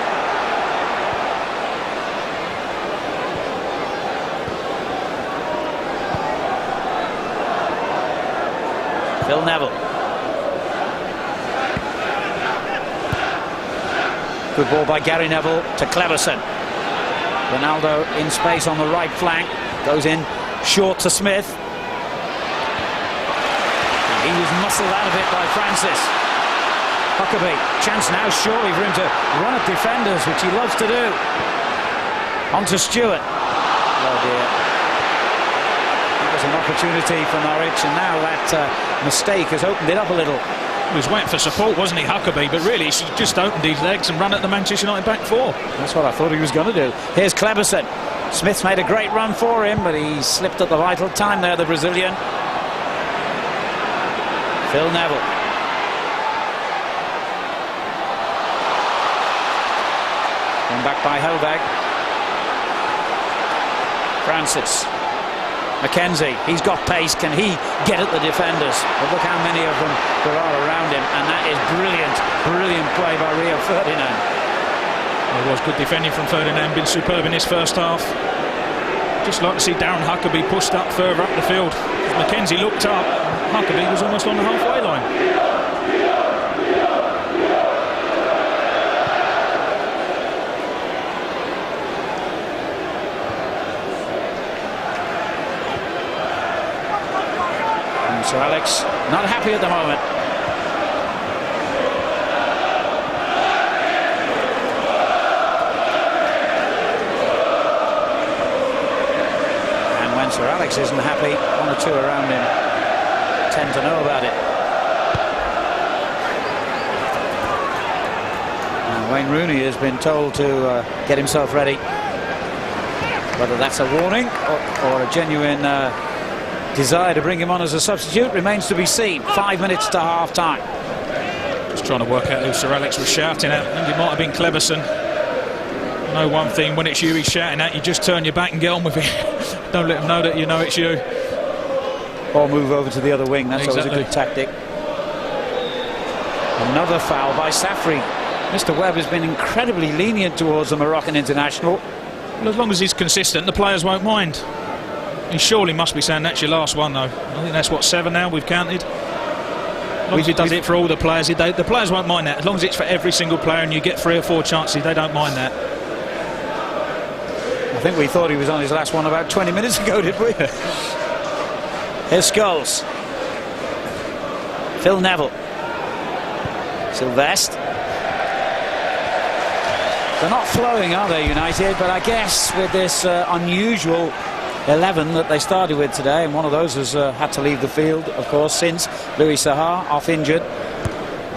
Phil Neville. Good ball by Gary Neville to Cleverson. Ronaldo in space on the right flank. Goes in short to Smith. And he was muscled out of it by Francis. Huckabee. Chance now surely for him to run at defenders, which he loves to do. On to Stewart. Oh dear. That was an opportunity for Norwich, and now that mistake has opened it up a little. He was waiting for support, wasn't he, Huckabee? But really, he should have just opened his legs and run at the Manchester United back four. That's what I thought he was going to do. Here's Cleverson. Smith's made a great run for him, but he slipped at the vital time there, the Brazilian. Phil Neville. One back by Helveg. Francis. Mackenzie, he's got pace. Can he get at the defenders? But look how many of them there are around him, and that is brilliant play by Rio Ferdinand. It was good defending from Ferdinand, been superb in this first half. Just like to see Darren Huckabee pushed up further up the field. Mackenzie looked up, Huckabee was almost on the halfway line. So Alex not happy at the moment. And when Sir Alex isn't happy, one or two around him tend to know about it. And Wayne Rooney has been told to get himself ready. Whether that's a warning or a genuine desire to bring him on as a substitute remains to be seen. 5 minutes to half-time. Just trying to work out who Sir Alex was shouting at. I think it might have been Cleverson. I know one thing, when it's you he's shouting at, you just turn your back and get on with it. Don't let him know that you know it's you. Or move over to the other wing. That's always a good tactic. Another foul by Safri. Mr. Webb has been incredibly lenient towards the Moroccan international. Well, as long as he's consistent, the players won't mind. He surely must be saying that's your last one, though. I think that's what, 7 now we've counted. As long as he does it for all the players, the players won't mind that. As long as it's for every single player and you get 3 or 4 chances, they don't mind that. I think we thought he was on his last one about 20 minutes ago, did we? Here's Scholes. Phil Neville. Sylvestre. They're not flowing, are they, United? But I guess with this unusual 11 that they started with today, and one of those has had to leave the field, of course, since Louis Sahar off injured.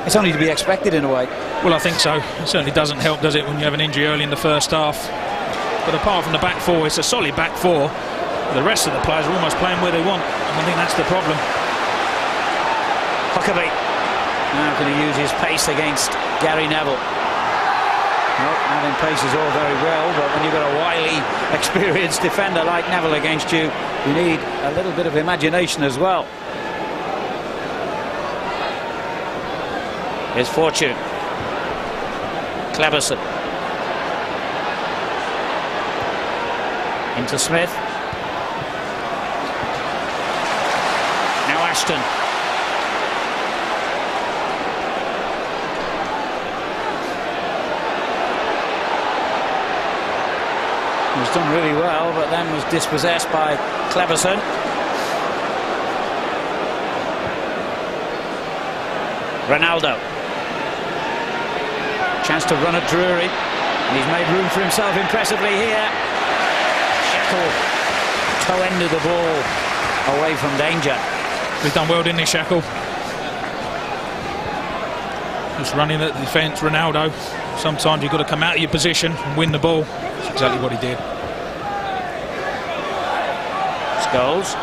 It's only to be expected in a way. Well, I think so. It certainly doesn't help, does it, when you have an injury early in the first half. But apart from the back four, it's a solid back four. The rest of the players are almost playing where they want, and I think that's the problem. Huckabee. Now can he use his pace against Gary Neville? Well, having pace is all very well, but when you've got a wily, experienced defender like Neville against you, you need a little bit of imagination as well. Here's Fortune. Cleverson. Into Smith. Now Ashton. Was done really well, but then was dispossessed by Cleverson. Ronaldo. Chance to run at Drury. And he's made room for himself impressively here. Shackle toe-ended the ball away from danger. He's done well, didn't he, Shackle? Just running at the defence, Ronaldo. Sometimes you've got to come out of your position and win the ball. That's exactly what he did. Scholes.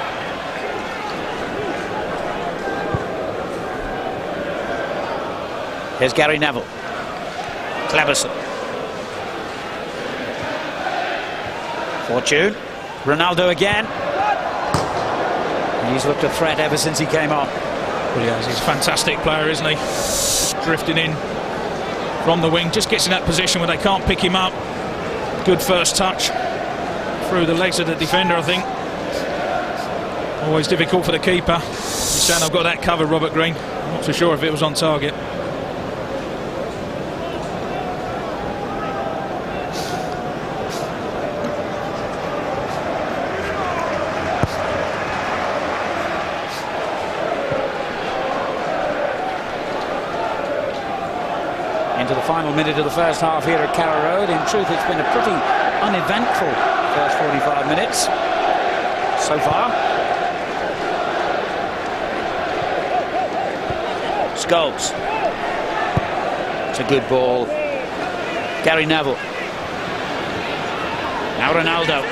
Here's Gary Neville. Cleverson. Fortune. Ronaldo again. He's looked a threat ever since he came on. Well, he has. He's a fantastic player, isn't he? Drifting in from the wing. Just gets in that position where they can't pick him up. Good first touch through the legs of the defender, I think. Always difficult for the keeper. He's saying, I've got that covered, Robert Green. I'm not so sure if it was on target. Into the final minute of the first half here at Carrow Road. In truth, it's been a pretty uneventful first 45 minutes so far. Scholes. It's a good ball. Gary Neville. Now Ronaldo.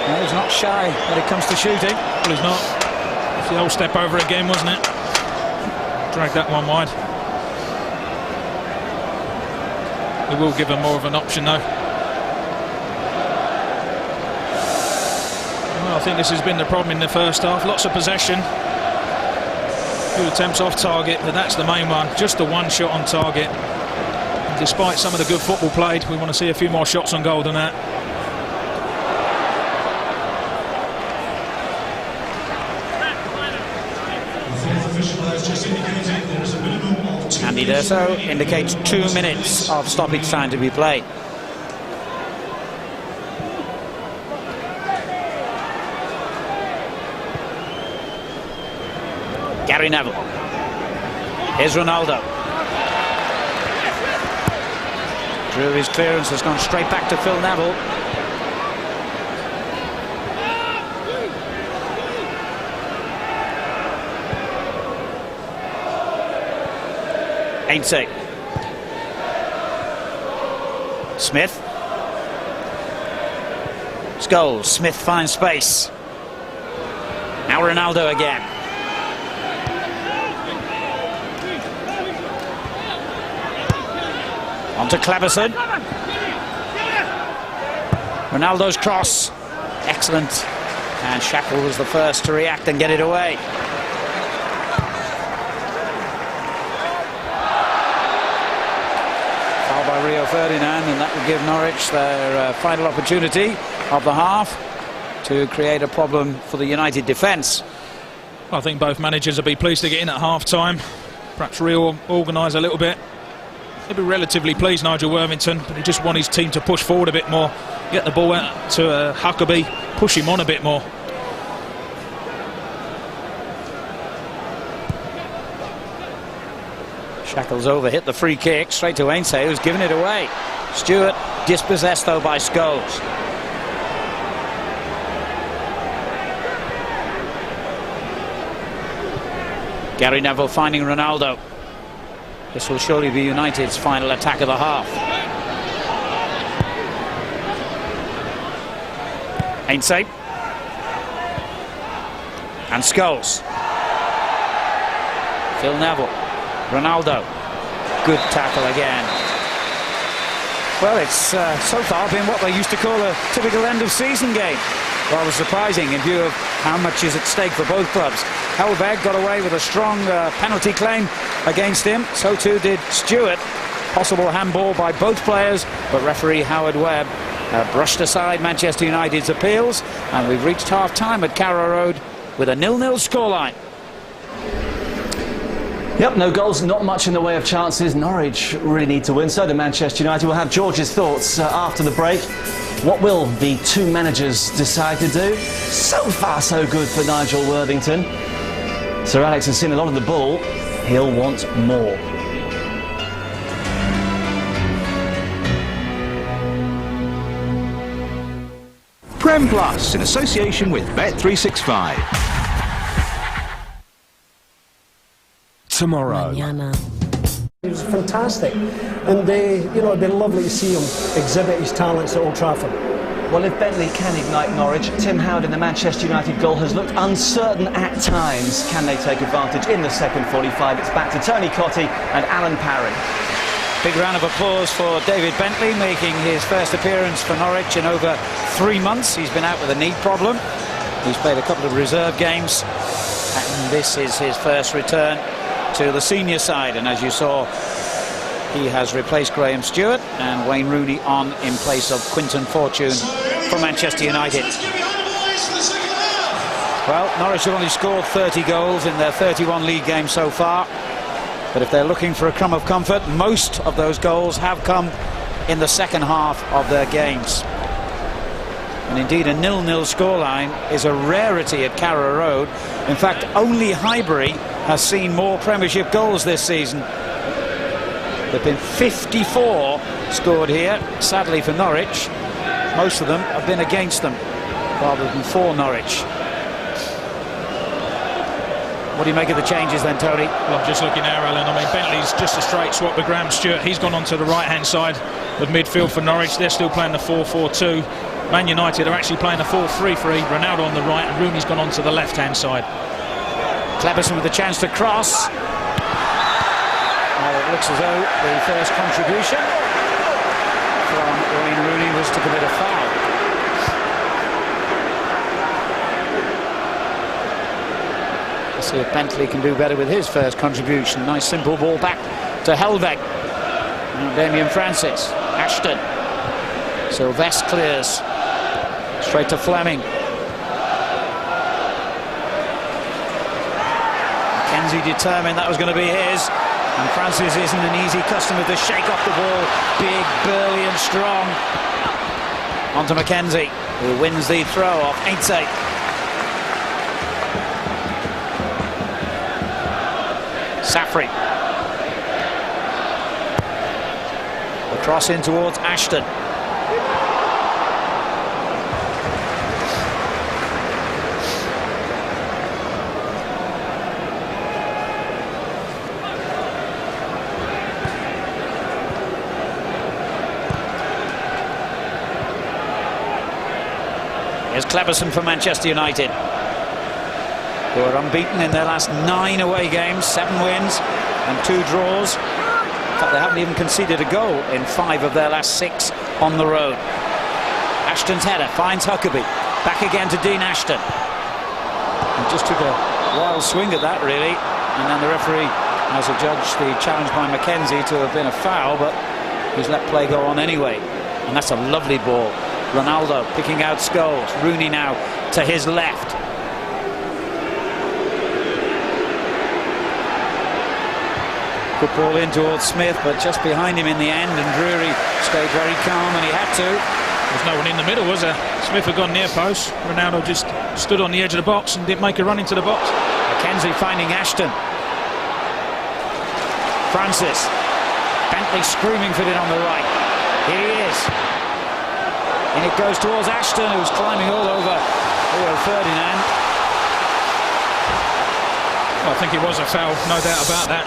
Well, he's not shy when it comes to shooting. Well, he's not. It's the old step over again, wasn't it? Dragged that one wide. It will give them more of an option though. Well, I think this has been the problem in the first half. Lots of possession. Few attempts off target, but that's the main one. Just the one shot on target. And despite some of the good football played, we want to see a few more shots on goal than that. Andy D'Urso indicates 2 minutes of stoppage time to be played. Gary Neville. Here's Ronaldo. Drew, his clearance has gone straight back to Phil Neville. Ainsley. Smith. Scholes. Smith finds space. Now Ronaldo again. On to Cleverson. Ronaldo's cross. Excellent. And Shackle was the first to react and get it away. Foul by Rio Ferdinand, and that will give Norwich their final opportunity of the half to create a problem for the United defence. I think both managers will be pleased to get in at half-time. Perhaps reorganise a little bit. He'll be relatively pleased, Nigel Worthington, but he just wants his team to push forward a bit more, get the ball out to Huckabee, push him on a bit more. Shackles over, hit the free kick straight to Ainsley, who's given it away. Stewart dispossessed though by Scholes. Gary Neville finding Ronaldo. This will surely be United's final attack of the half. Ainsley. And Scholes. Phil Neville. Ronaldo. Good tackle again. Well, it's so far been what they used to call a typical end-of-season game. Rather surprising in view of how much is at stake for both clubs. Helveg got away with a strong penalty claim against him. So too did Stewart. Possible handball by both players, but referee Howard Webb brushed aside Manchester United's appeals, and we've reached half-time at Carrow Road with a 0-0 scoreline. Yep, no goals, not much in the way of chances. Norwich really need to win, so do Manchester United. We'll have George's thoughts after the break. What will the two managers decide to do? So far, so good for Nigel Worthington. Sir Alex has seen a lot of the ball. He'll want more. Prem Plus, in association with Bet365. Tomorrow. It was fantastic, and it'd be lovely to see him exhibit his talents at Old Trafford. Well, if Bentley can ignite Norwich, Tim Howard in the Manchester United goal has looked uncertain at times. Can they take advantage in the second 45? It's back to Tony Cottee and Alan Parry. Big round of applause for David Bentley, making his first appearance for Norwich in over 3 months. He's been out with a knee problem. He's played a couple of reserve games, and this is his first return to the senior side, and as you saw, he has replaced Graham Stewart and Wayne Rooney on in place of Quinton Fortune for Manchester United. Well, Norwich have only scored 30 goals in their 31 league games so far, but if they're looking for a crumb of comfort, most of those goals have come in the second half of their games. And indeed, a 0-0 scoreline is a rarity at Carrow Road. In fact, only Highbury has seen more Premiership goals this season. There have been 54 scored here, sadly for Norwich. Most of them have been against them, rather than for Norwich. What do you make of the changes then, Tony? Well, I'm just looking now, Alan. I mean, Bentley's just a straight swap with Graham Stewart. He's gone onto the right-hand side of midfield for Norwich. They're still playing the 4-4-2. Man United are actually playing a 4-3-3. Ronaldo on the right, and Rooney's gone onto the left-hand side. Cleverson with a chance to cross. Well, it looks as though the first contribution Wayne Rooney was to commit a foul. Let's see if Bentley can do better with his first contribution. Nice simple ball back to Helveg. Now Damien Francis. Ashton. Sylvestre clears. Straight to Fleming. Mackenzie determined that was going to be his. And Francis isn't an easy customer to shake off the ball. Big, burly and strong. On to Mackenzie, who wins the throw off Ainsley. Safri. The cross in towards Ashton. Here's Cleberson for Manchester United, who are unbeaten in their last 9 away games, 7 wins and 2 draws. In fact, they haven't even conceded a goal in 5 of their last 6 on the road. Ashton's header finds Huckabee. Back again to Dean Ashton. He just took a wild swing at that, really. And then the referee has adjudged the challenge by Mackenzie to have been a foul, but he's let play go on anyway. And that's a lovely ball. Ronaldo picking out Scholes. Rooney now to his left. Good ball in towards Smith, but just behind him in the end, and Drury stayed very calm, and he had to. There's no one in the middle, was there? Smith had gone near post. Ronaldo just stood on the edge of the box and didn't make a run into the box. Mackenzie finding Ashton. Francis. Bentley screaming for it on the right. Here he is. And it goes towards Ashton, who's climbing all over Rio Ferdinand. Well, I think it was a foul, no doubt about that.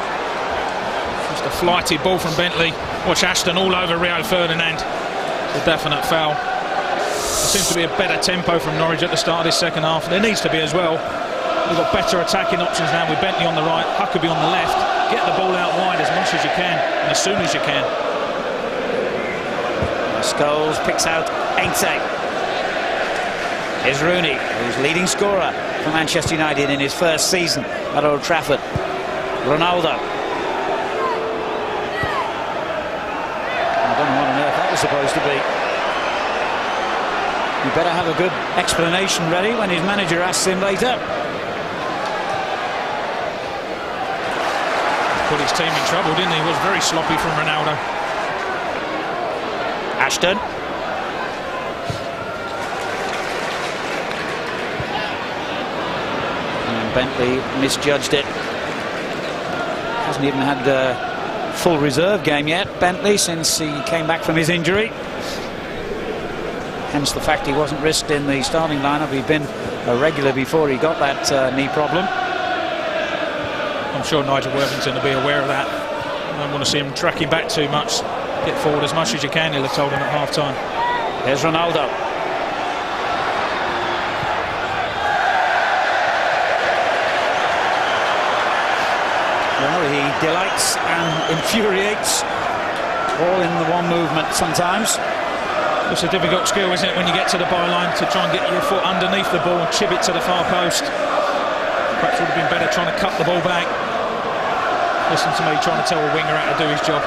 Just a flighty ball from Bentley. Watch Ashton all over Rio Ferdinand. It's a definite foul. There seems to be a better tempo from Norwich at the start of this second half. There needs to be as well. We've got better attacking options now with Bentley on the right, Huckabee on the left. Get the ball out wide as much as you can and as soon as you can. Scholes picks out Ainsley. Here's Rooney, who's leading scorer for Manchester United in his first season at Old Trafford. Ronaldo. I don't know what on earth that was supposed to be. You better have a good explanation ready when his manager asks him later. Put his team in trouble, didn't he? It was very sloppy from Ronaldo. Ashton. And Bentley misjudged it. Hasn't even had a full reserve game yet, Bentley, since he came back from his injury. Hence the fact he wasn't risked in the starting lineup. He'd been a regular before he got that knee problem. I'm sure Nigel Worthington will be aware of that. I don't want to see him tracking back too much. Get forward as much as you can, he'll have told him at half-time. There's Ronaldo. Well, he delights and infuriates all in the one movement sometimes. It's a difficult skill, isn't it, when you get to the byline to try and get your foot underneath the ball and chip it to the far post. Perhaps it would have been better trying to cut the ball back. Listen to me trying to tell a winger how to do his job.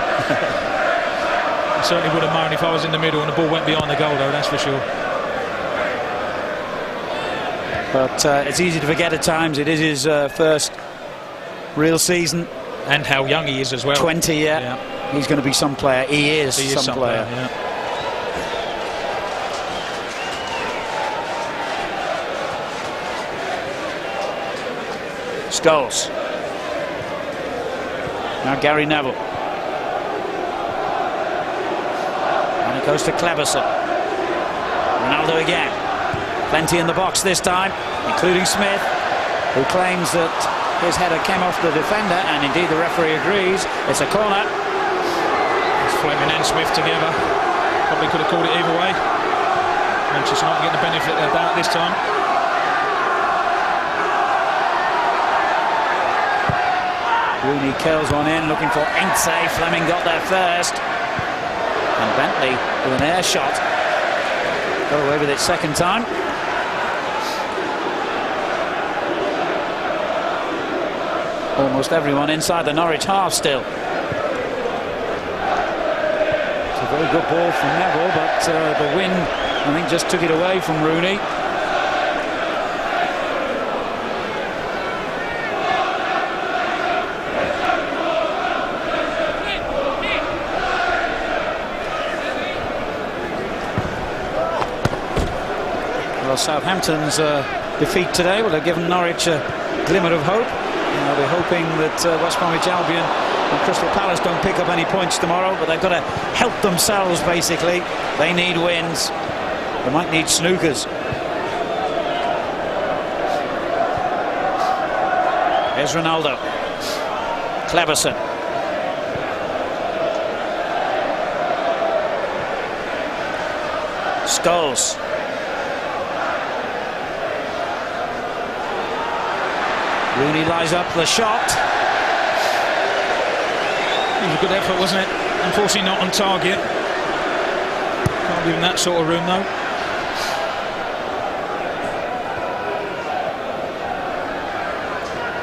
I certainly would have moaned if I was in the middle and the ball went behind the goal, though, that's for sure. But it's easy to forget at times. It is his first real season. And how young he is as well. 20, yeah. He's going to be some player. He is some player. Yeah. Scholes. Now Gary Neville. And it goes to Cleberson. Ronaldo again. Plenty in the box this time, including Smith, who claims that his header came off the defender, and indeed the referee agrees. It's a corner. It's Fleming and Smith together. Probably could have called it either way. Manchester United get the benefit of the doubt this time. Rooney curls one in, looking for Ainsley. Fleming got there first. And Bentley with an air shot. Got away with it second time. Almost everyone inside the Norwich half still. It's a very good ball from Neville, but the wind, I think, just took it away from Rooney. Well, Southampton's defeat today will have given Norwich a glimmer of hope. They'll be hoping that West Bromwich Albion and Crystal Palace don't pick up any points tomorrow, but they've got to help themselves, basically. They need wins. They might need snookers. Here's Ronaldo. Cleverson. Scholes. Rooney lies up the shot. It was a good effort, wasn't it? Unfortunately not on target. Can't give him that sort of room though.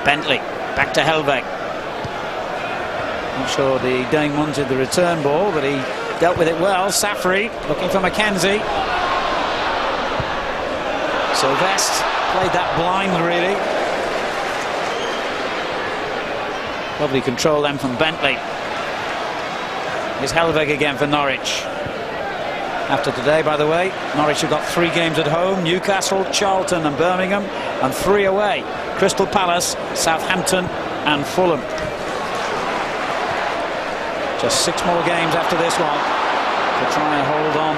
Bentley, back to Helveg. Not sure the Dane wanted the return ball, but he dealt with it well. Safri looking for Mackenzie. Sylvestre played that blind, really. Lovely control then from Bentley. Here's Helveg again for Norwich. After today, by the way, Norwich have got 3 games at home: Newcastle, Charlton and Birmingham, and 3 away: Crystal Palace, Southampton and Fulham. Just 6 more games after this one to try and hold on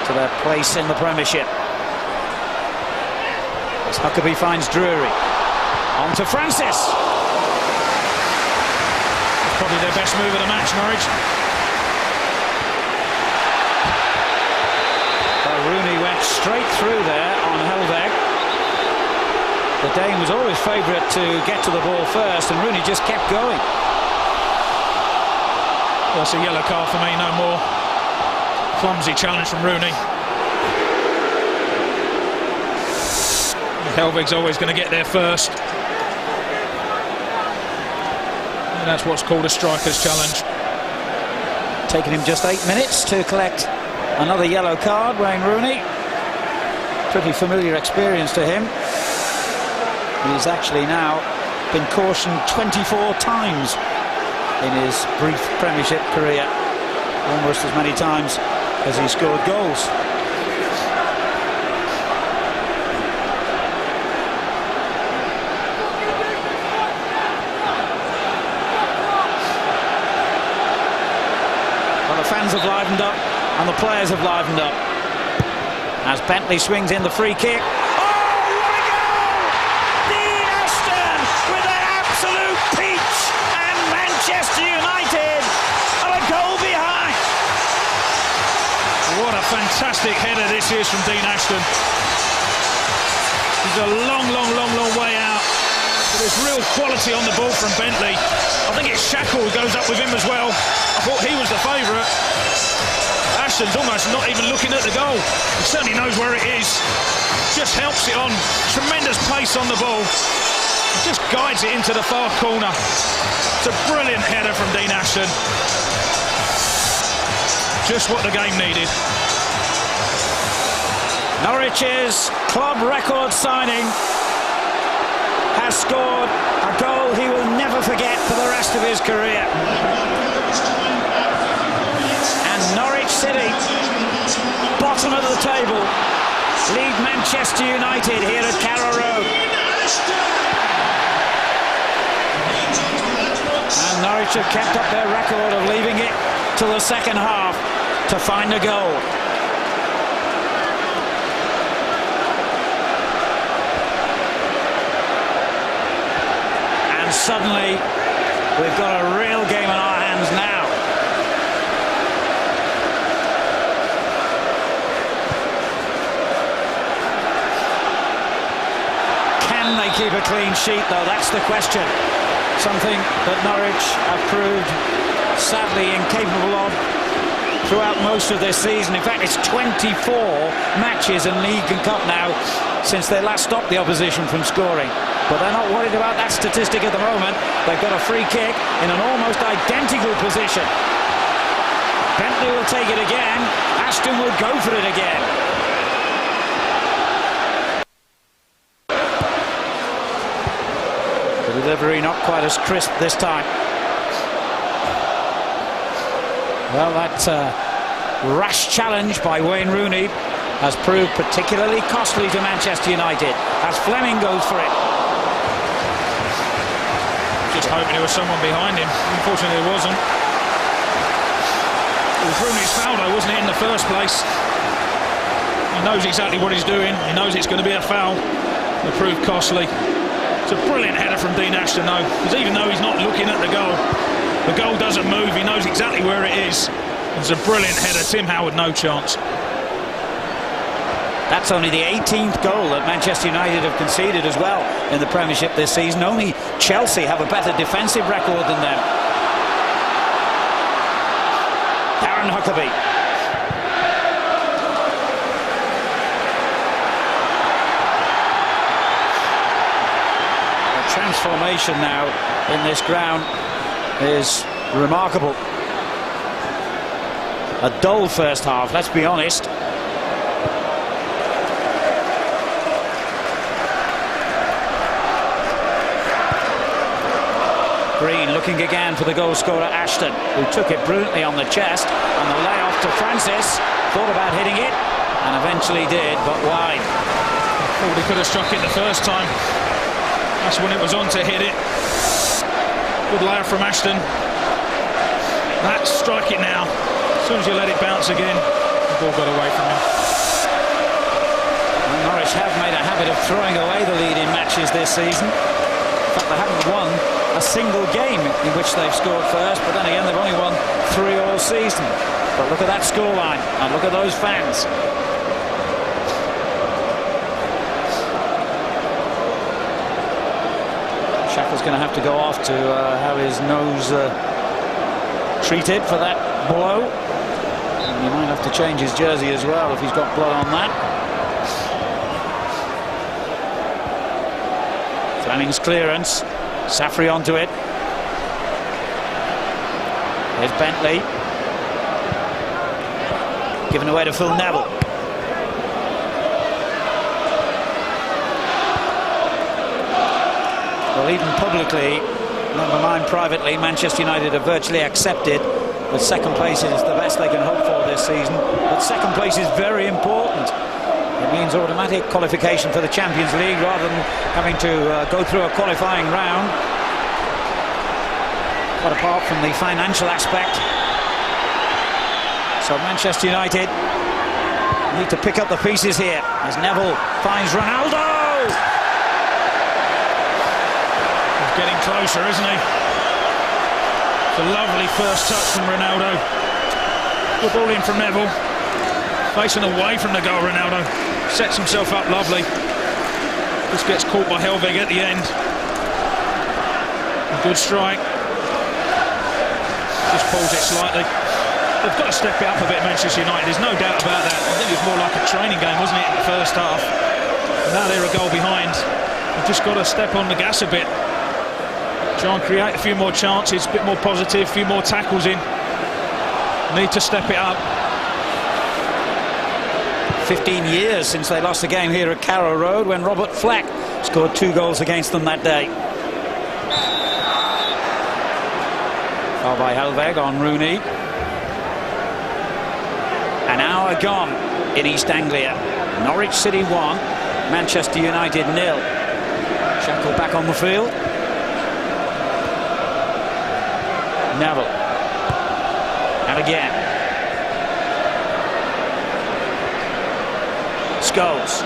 to their place in the Premiership. As Huckabee finds Drury. On to Francis. Probably their best move of the match, Norwich. Well, Rooney went straight through there on Helveg. The Dane was always favourite to get to the ball first, and Rooney just kept going. Well, it's a yellow card for me, no more. Clumsy challenge from Rooney. Helveg's always going to get there first. That's what's called a striker's challenge. Taking him just 8 minutes to collect another yellow card, Wayne Rooney. Pretty familiar experience to him. He's actually now been cautioned 24 times in his brief Premiership career. Almost as many times as he scored goals. Fans have livened up and the players have livened up as Bentley swings in the free kick. Oh, what a goal! Dean Ashton with an absolute peach, and Manchester United are a goal behind. What a fantastic header this is from Dean Ashton. He's a long way out, but there's real quality on the ball from Bentley. I think it's Shackle who goes up with him as well. I thought he was the favourite. Ashton's almost not even looking at the goal. He certainly knows where it is. Just helps it on. Tremendous pace on the ball. Just guides it into the far corner. It's a brilliant header from Dean Ashton. Just what the game needed. Norwich's club record signing has scored a goal he will never forget for the rest of his career. And Norwich City, bottom of the table, lead Manchester United here at Carrow Road. And Norwich have kept up their record of leaving it to the second half to find a goal. And suddenly, we've got a real game in our hands now. Can they keep a clean sheet, though? That's the question. Something that Norwich have proved sadly incapable of throughout most of this season. In fact, it's 24 matches in League and Cup now since they last stopped the opposition from scoring. But they're not worried about that statistic at the moment. They've got a free kick in an almost identical position. Bentley will take it again. Ashton will go for it again. The delivery not quite as crisp this time. Well, that rash challenge by Wayne Rooney has proved particularly costly to Manchester United as Fleming goes for it. Just hoping there was someone behind him. Unfortunately there wasn't. It was Rooney's foul though, wasn't it, in the first place? He knows exactly what he's doing. He knows it's going to be a foul. It proved costly. It's a brilliant header from Dean Ashton though, because even though he's not looking at the goal doesn't move. He knows exactly where it is. It's a brilliant header. Tim Howard, no chance. That's only the 18th goal that Manchester United have conceded as well in the Premiership this season. Only Chelsea have a better defensive record than them. Darren Huckabee. The transformation now in this ground is remarkable. A dull first half, let's be honest. Green looking again for the goal scorer Ashton, who took it brilliantly on the chest, and the layoff to Francis. Thought about hitting it and eventually did, but wide. Thought he could have struck it the first time. That's when it was on to hit it. Good layoff from Ashton. That's strike it now. As soon as you let it bounce again, the ball got away from him. And Norwich have made a habit of throwing away the lead in matches this season. In fact, they haven't won a single game in which they've scored first, but then again they've only won 3 all season. But look at that scoreline and look at those fans. Shackle's going to have to go off to have his nose treated for that blow. And he might have to change his jersey as well if he's got blood on that. Fleming's clearance. Safri onto it. There's Bentley. Given away to Phil Neville. Well, even publicly, never mind privately, Manchester United have virtually accepted that second place is the best they can hope for this season. But second place is very important. It means automatic qualification for the Champions League rather than having to go through a qualifying round. Quite apart from the financial aspect. So Manchester United need to pick up the pieces here as Neville finds Ronaldo. He's getting closer, isn't he? It's a lovely first touch from Ronaldo. Good ball in from Neville. Facing away from the goal, Ronaldo. Sets himself up lovely. Just gets caught by Helveg at the end. A good strike. Just pulls it slightly. They've got to step it up a bit, Manchester United. There's no doubt about that. I think it was more like a training game, wasn't it, in the first half? And now they're a goal behind. They've just got to step on the gas a bit. Try and create a few more chances, a bit more positive, a few more tackles in. Need to step it up. 15 years since they lost a game here at Carrow Road when Robert Fleck scored 2 goals against them that day. Foul by Helveg on Rooney. An hour gone in East Anglia. Norwich City 1, Manchester United 0. Shackle back on the field. Neville. And again. Scholes.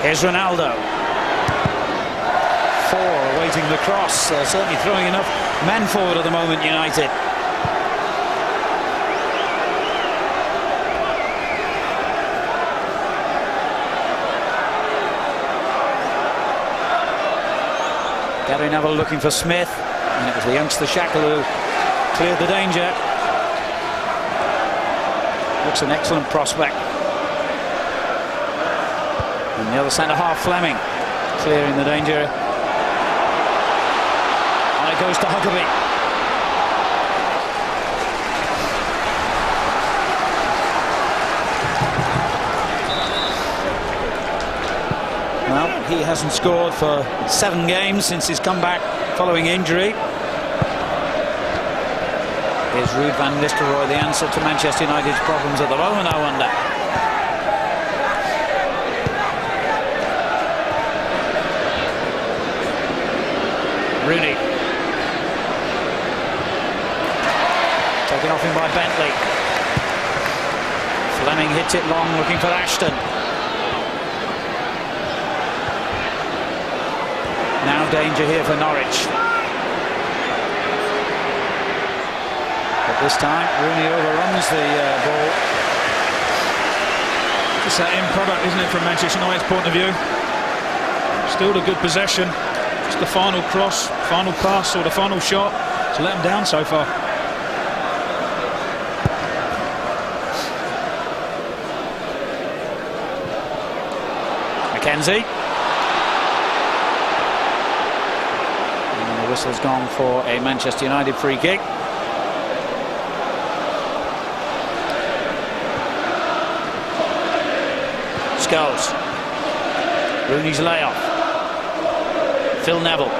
Here's Ronaldo. 4 awaiting the cross. Certainly throwing enough men forward at the moment, United. Gary Neville looking for Smith, and it was the youngster Shackle who cleared the danger. looks an excellent prospect. And the other centre-half, Fleming, clearing the danger. And it goes to Huckabee. Well, he hasn't scored for 7 games since his comeback following injury. Is Ruud van Nistelrooy the answer to Manchester United's problems at the moment, I wonder? Rooney. Taken off him by Bentley. Fleming hits it long, looking for Ashton. Now danger here for Norwich. But this time, Rooney overruns the ball. It's that end product, isn't it, from Manchester United's point of view? Still the good possession. Just the final cross, final pass or the final shot to let them down so far. McKenzie. And the whistle's gone for a Manchester United free kick. Scholes. Rooney's layoff. Phil Neville.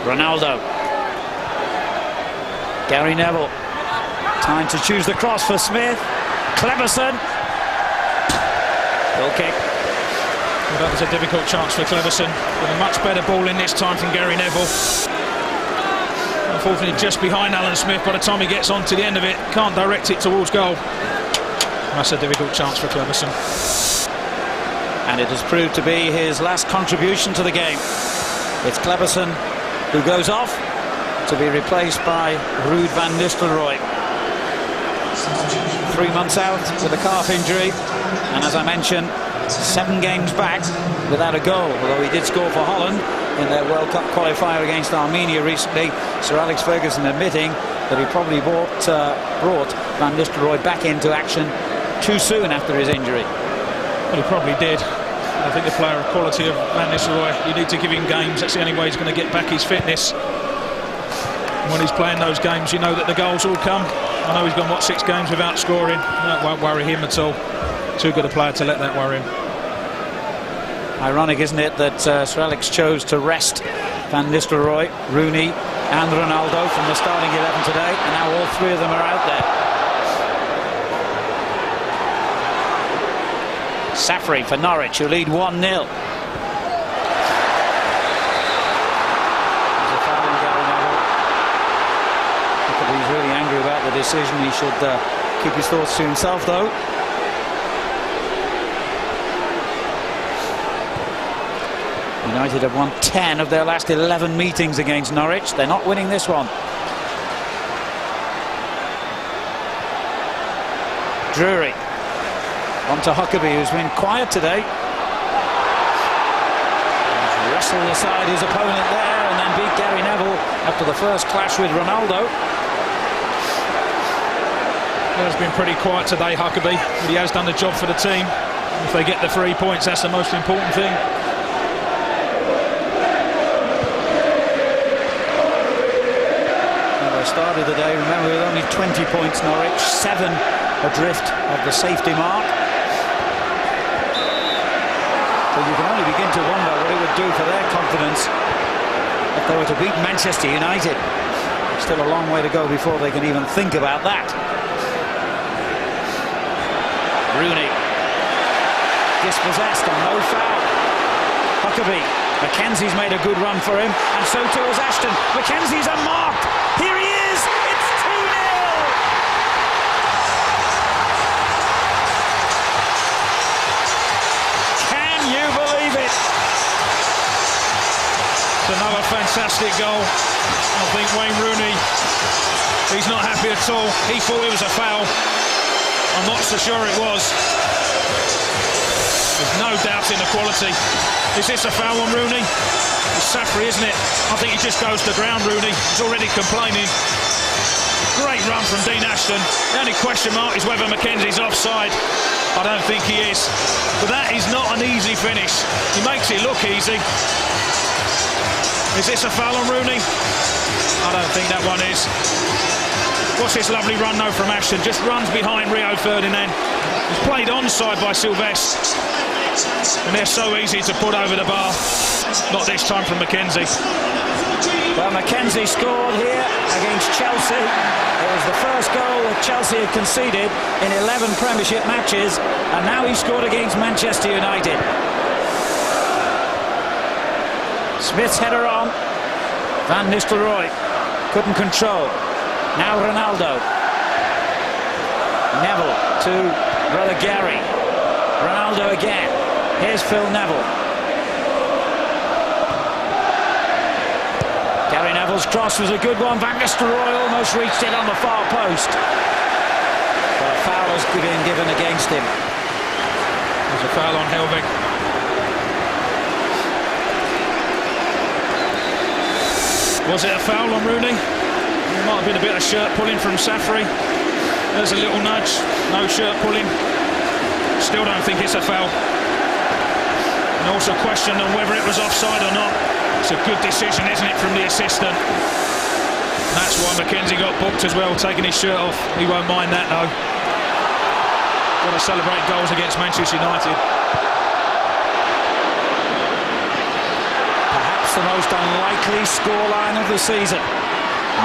Ronaldo. Gary Neville. Time to choose the cross for Smith. Cleverson. Goal kick. Well, that was a difficult chance for Cleverson. With a much better ball in this time from Gary Neville. Unfortunately, just behind Alan Smith by the time he gets on to the end of it. Can't direct it towards goal. That's a difficult chance for Cleverson. And it has proved to be his last contribution to the game. It's Cleverson who goes off to be replaced by Ruud van Nistelrooy. 3 months out with a calf injury, and as I mentioned, 7 games back without a goal, although he did score for Holland in their World Cup qualifier against Armenia recently. Sir Alex Ferguson admitting that he probably brought Van Nistelrooy back into action too soon after his injury. Well, he probably did. I think the player of quality of Van Nistelrooy, you need to give him games. That's the only way he's going to get back his fitness. And when he's playing those games, you know that the goals will come. I know he's gone, what, 6 games without scoring. That won't worry him at all. Too good a player to let that worry him. Ironic, isn't it, that Sir Alex chose to rest Van Nistelrooy, Rooney and Ronaldo from the starting 11 today, and now all 3 of them are out there. Safri for Norwich, who lead 1-0. There's a foul on Gary Neville. He's really angry about the decision. He should keep his thoughts to himself, though. United have won 10 of their last 11 meetings against Norwich. They're not winning this one. Drury. On to Huckabee, who's been quiet today. He's wrestled aside his opponent there and then beat Gary Neville after the first clash with Ronaldo. Well, he's been pretty quiet today, Huckabee, but he has done the job for the team. If they get the 3 points, that's the most important thing. Started the day, remember, with only 20 points Norwich, 7 adrift of the safety mark. So you can only begin to wonder what it would do for their confidence if they were to beat Manchester United. Still a long way to go before they can even think about that. Rooney. Dispossessed and no foul. Huckabee. McKenzie's made a good run for him, and so too has Ashton. McKenzie's unmarked. Here he is. It's 2-0. Can you believe it? It's another fantastic goal. I think Wayne Rooney, he's not happy at all. He thought it was a foul. I'm not so sure it was. There's no doubt in the quality. Is this a foul on Rooney? It's Safri, isn't it? I think he just goes to the ground, Rooney. He's already complaining. Great run from Dean Ashton. The only question mark is whether Mackenzie's offside. I don't think he is. But that is not an easy finish. He makes it look easy. Is this a foul on Rooney? I don't think that one is. What's this lovely run though from Ashton? Just runs behind Rio Ferdinand. He's played onside by Sylvestre. And they're so easy to put over the bar. Not this time from Mackenzie. Well, Mackenzie scored here against Chelsea. It was the first goal that Chelsea had conceded in 11 Premiership matches, and now he scored against Manchester United. Smith's header on. Van Nistelrooy couldn't control. Now Ronaldo. Neville to brother Gary. Ronaldo again. Here's Phil Neville. Gary Neville's cross was a good one. Van Nistelrooy almost reached it on the far post. But a foul has been given against him. There's a foul on Helveg. Was it a foul on Rooney? There might have been a bit of shirt pulling from Safri. There's a little nudge. No shirt pulling. Still don't think it's a foul. And also question on whether it was offside or not. It's a good decision, isn't it, from the assistant? That's why Mackenzie got booked as well, taking his shirt off. He won't mind that, though. Got to celebrate goals against Manchester United. Perhaps the most unlikely scoreline of the season.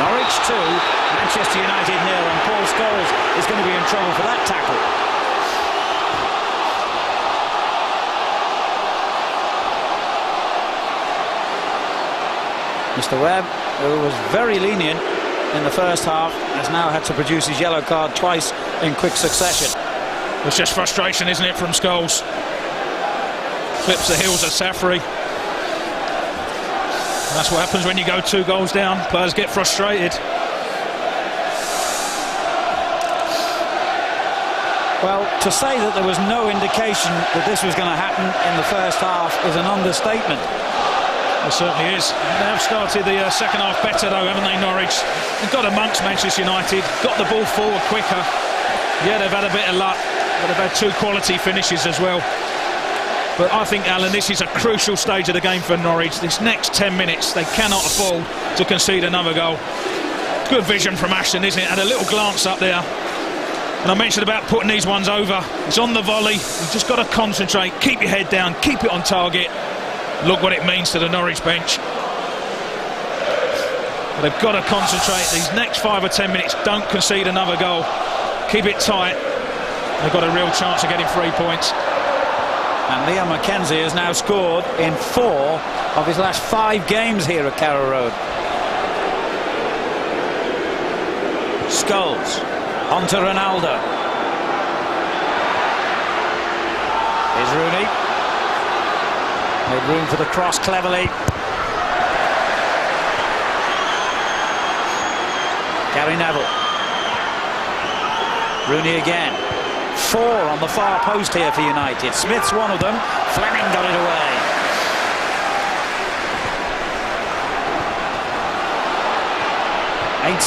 Norwich 2, Manchester United 0, and Paul Scholes is going to be in trouble for that tackle. Mr. Webb, who was very lenient in the first half, has now had to produce his yellow card twice in quick succession. It's just frustration, isn't it, from Scholes? Clips the heels of Safri. That's what happens when you go 2 goals down. Players get frustrated. Well, to say that there was no indication that this was going to happen in the first half is an understatement. It certainly is. They have started the second half better though, haven't they, Norwich? They've got amongst Manchester United, got the ball forward quicker. Yeah, they've had a bit of luck, but they've had 2 quality finishes as well. But I think, Alan, this is a crucial stage of the game for Norwich. This next 10 minutes, they cannot afford to concede another goal. Good vision from Ashton, isn't it? And a little glance up there. And I mentioned about putting these ones over. It's on the volley. You've just got to concentrate, keep your head down, keep it on target. Look what it means to the Norwich bench. But they've got to concentrate. These next 5 or 10 minutes, don't concede another goal. Keep it tight. They've got a real chance of getting 3 points. And Liam Mackenzie has now scored in 4 of his last 5 games here at Carrow Road. Scholes on to Ronaldo. Here's Rooney. Made room for the cross cleverly. Gary Neville. Rooney again. 4 on the far post here for United. Smith's one of them. Fleming got it away. Ain't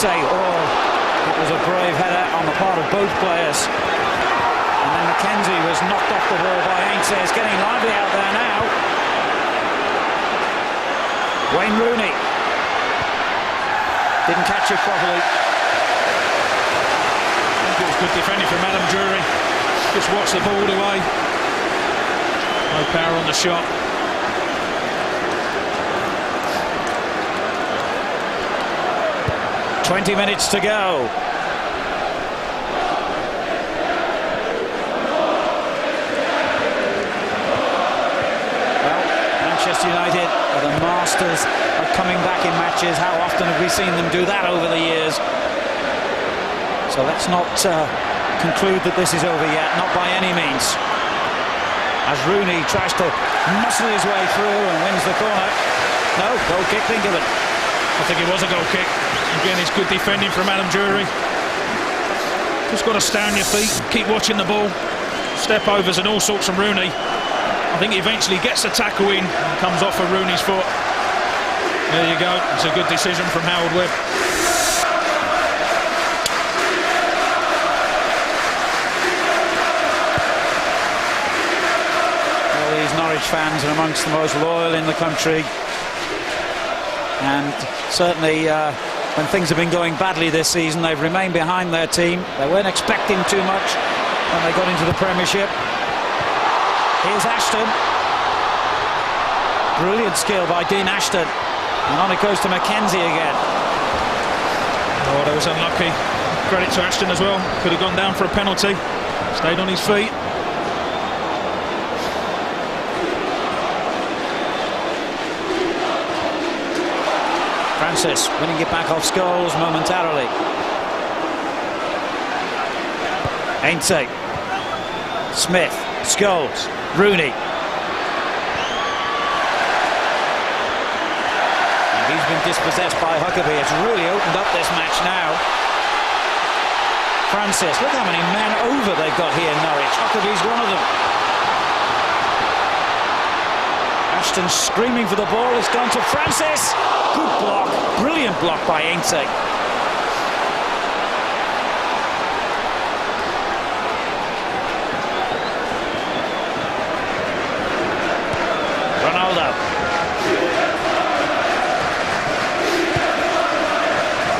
it was a brave header on the part of both players. And then Mackenzie was knocked off the ball by Ainsley. It's getting lively out there now. Wayne Rooney didn't catch it properly. I think it was good defending from Adam Drury. Just watch the ball away. No power on the shot. "20 minutes to go. Well, Manchester United are the masters of coming back in matches. How often have we seen them do that over the years? So let's not conclude that this is over yet, not by any means. As Rooney tries to muscle his way through and wins the corner. No, goal kick been given. I think it was a goal kick. Again, it's good defending from Adam Drury. Just got to stay on your feet, keep watching the ball. Step overs and all sorts from Rooney. I think he eventually gets the tackle in and comes off of Rooney's foot. There you go. It's a good decision from Howard Webb. Well, these Norwich fans are amongst the most loyal in the country. And certainly when things have been going badly this season, they've remained behind their team. They weren't expecting too much when they got into the Premiership. Here's Ashton. Brilliant skill by Dean Ashton. And on it goes to Mackenzie again. Oh, that was unlucky. Credit to Ashton as well. Could have gone down for a penalty. Stayed on his feet. Francis winning it back off Scholes momentarily. Ainsley. Smith. Scholes. Rooney. And he's been dispossessed by Huckabee. It's really opened up this match now. Francis. Look how many men over they've got here in Norwich. Huckabee's one of them. Ashton screaming for the ball. It's gone to Francis. Good block. Brilliant block by Ainsley. Ronaldo.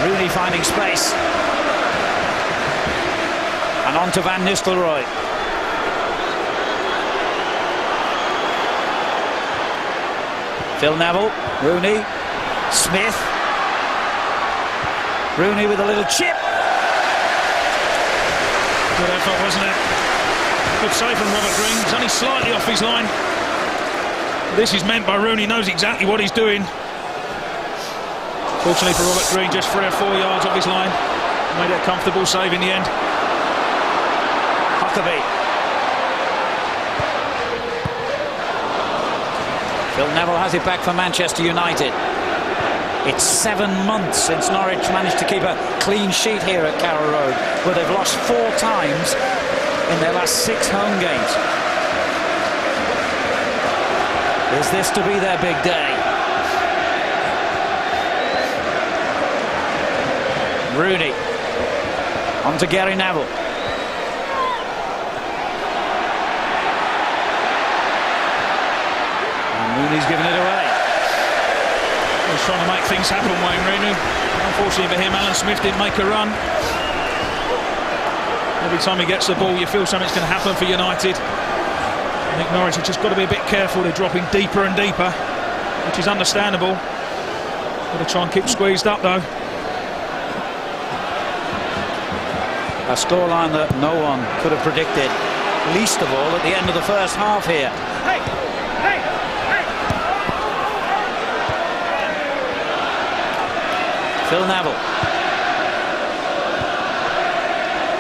Rooney finding space. And on to Van Nistelrooy. Phil Neville. Rooney. Smith. Rooney with a little chip. Good effort, wasn't it? Good save from Robert Green. He's only slightly off his line. This is meant by Rooney, knows exactly what he's doing. Fortunately for Robert Green, just 3 or 4 yards off his line. Made it a comfortable save in the end. Huckabee. Phil Neville has it back for Manchester United. It's 7 months since Norwich managed to keep a clean sheet here at Carrow Road, where they've lost 4 times in their last 6 home games. Is this to be their big day? Rooney. On to Gary Neville. And Rooney's given it away. He's trying to make things happen, Wayne Rooney. Unfortunately for him, Alan Smith didn't make a run. Every time he gets the ball, you feel something's going to happen for United. I think Norwich have just got to be a bit careful. They're dropping deeper and deeper, which is understandable. Got to try and keep squeezed up, though. A scoreline that no one could have predicted, least of all at the end of the first half here. Phil Neville.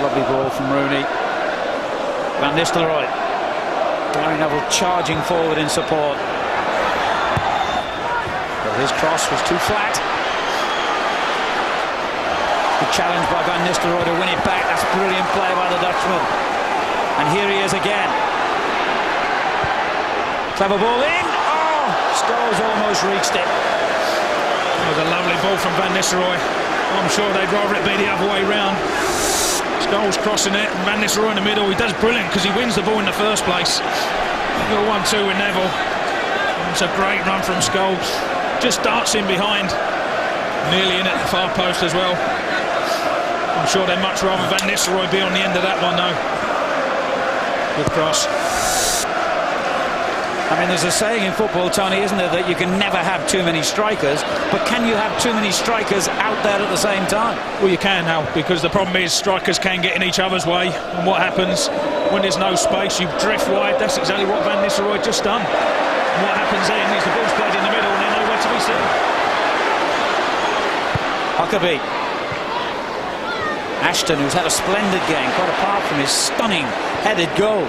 Lovely ball from Rooney. Van Nistelrooy. Gary Neville charging forward in support. But his cross was too flat. Good challenge by Van Nistelrooy to win it back. That's brilliant play by the Dutchman. And here he is again. Clever ball in. Oh, Scholes almost reached it. That was a lovely ball from Van Nistelrooy. I'm sure they'd rather it be the other way round. Scholes crossing it, and Van Nistelrooy in the middle. He does brilliant because he wins the ball in the first place. Little 1-2 with Neville. And it's a great run from Scholes. Just darts in behind. Nearly in at the far post as well. I'm sure they'd much rather Van Nistelrooy be on the end of that one, though. Good cross. I mean, there's a saying in football, Tony, isn't there, that you can never have too many strikers, but can you have too many strikers out there at the same time? Well, you can now, because the problem is strikers can get in each other's way, and what happens when there's no space, you drift wide. That's exactly what Van Nistelrooy just done. And what happens then is the ball's played in the middle and they're nowhere to be seen. Huckabee. Ashton, who's had a splendid game, quite apart from his stunning headed goal.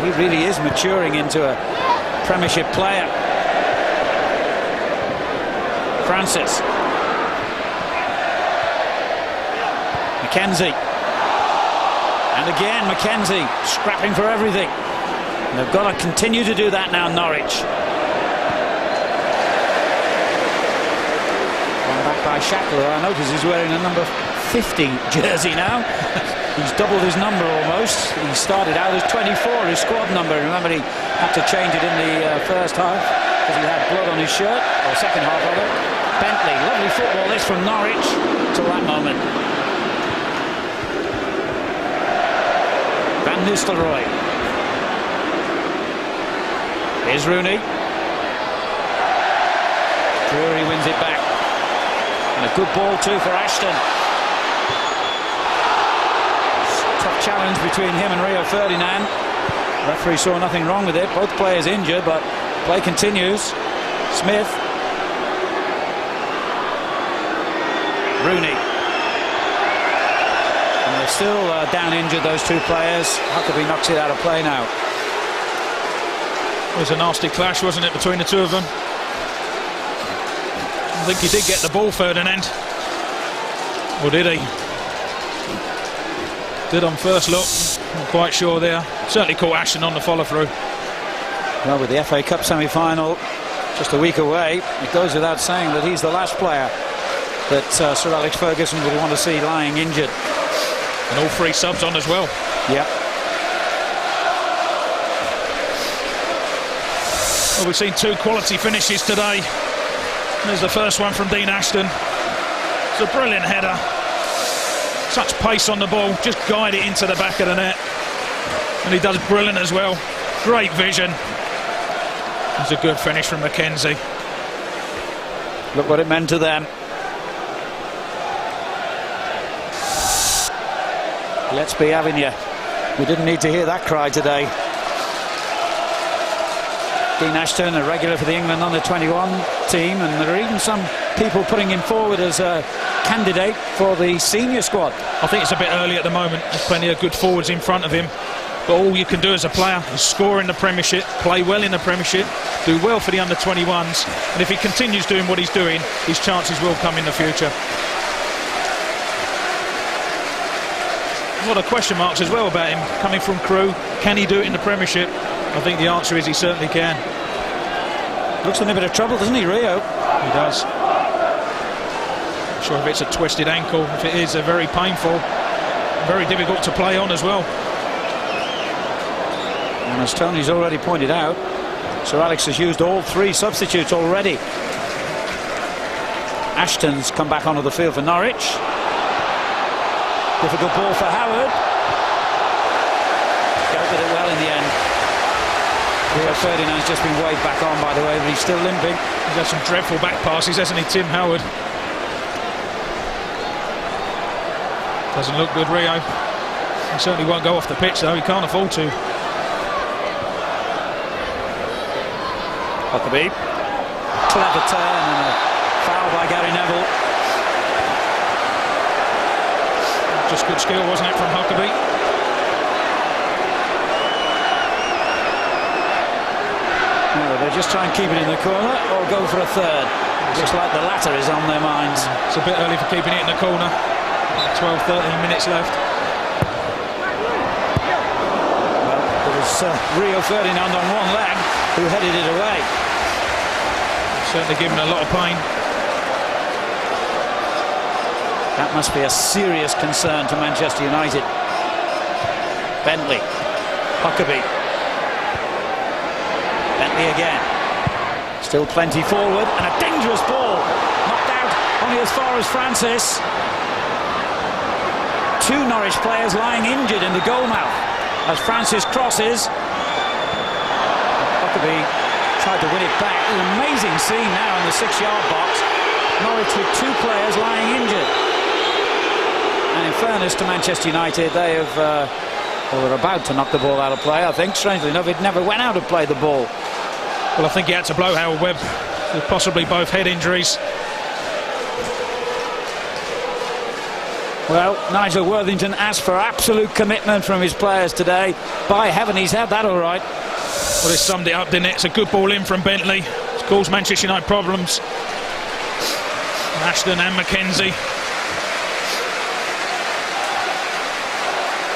He really is maturing into a Premiership player. Francis. Mackenzie. And again, Mackenzie scrapping for everything. And they've got to continue to do that now, Norwich. One back by Shackle. I notice he's wearing a number 50 jersey now. He's doubled his number almost. He started out as 24, his squad number. Remember, he had to change it in the first half because he had blood on his shirt, or second half of it. Bentley, lovely football this from Norwich till that moment. Van Nistelrooy. Here's Rooney. Drury wins it back. And a good ball too for Ashton. Tough challenge between him and Rio Ferdinand. Referee saw nothing wrong with it. Both players injured, but play continues. Smith. Rooney. And they're still down injured, those two players. Huckabee knocks it out of play now. It was a nasty clash, wasn't it, between the two of them? I think he did get the ball, Ferdinand. Or did he? Did on first look. Not quite sure there. Certainly caught Ashton on the follow-through. Well, with the FA Cup semi-final just a week away, it goes without saying that he's the last player that Sir Alex Ferguson would want to see lying injured. And all three subs on as well. Yeah. Well, we've seen two quality finishes today. There's the first one from Dean Ashton. It's a brilliant header. Such pace on the ball, just guide it into the back of the net. And he does brilliant as well. Great vision. It's a good finish from Mackenzie. Look what it meant to them. Let's be having you. We didn't need to hear that cry today. Dean Ashton, a regular for the England under-21 team, and there are even some people putting him forward as a candidate for the senior squad. I think it's a bit early at the moment. There's plenty of good forwards in front of him. But all you can do as a player is score in the Premiership, play well in the Premiership, do well for the under-21s, and if he continues doing what he's doing, his chances will come in the future. A lot of question marks as well about him coming from Crewe. Can he do it in the Premiership? I think the answer is he certainly can. Looks in a bit of trouble, doesn't he, Rio? He does. Not sure if it's a twisted ankle. If it is, they're very painful, very difficult to play on as well. And as Tony's already pointed out, Sir Alex has used all three substitutes already. Ashton's come back onto the field for Norwich. Difficult ball for Howard. Dealt with it well in the end. Rio Ferdinand's just been waved back on, by the way, but he's still limping. He's had some dreadful back passes, hasn't he, Tim Howard? Doesn't look good, Rio. He certainly won't go off the pitch, though. He can't afford to. Huckabee. Clever turn and a foul by Gary Neville. Just good skill, wasn't it, from Huckabee? No, they just try and keep it in the corner or go for a third. Looks like the latter is on their minds. It's a bit early for keeping it in the corner. 12-13 minutes left. Well, there was Rio Ferdinand on one leg who headed it away. Certainly given a lot of pain. That must be a serious concern to Manchester United. Bentley. Huckabee. Bentley again. Still plenty forward and a dangerous ball. Knocked out only as far as Francis. Two Norwich players lying injured in the goal mouth as Francis crosses. Huckabee tried to win it back. An amazing scene now in the 6-yard box. Norwich with two players lying injured. And in fairness to Manchester United, they have, well, they're about to knock the ball out of play. I think, strangely enough, it never went out of play, the ball. Well, I think he had to blow Howard Webb with possibly both head injuries. Well, Nigel Worthington asked for absolute commitment from his players today. By heaven, he's had that all right. Well, it summed it up, didn't it? It's a good ball in from Bentley. It's caused Manchester United problems. Ashton and Mackenzie.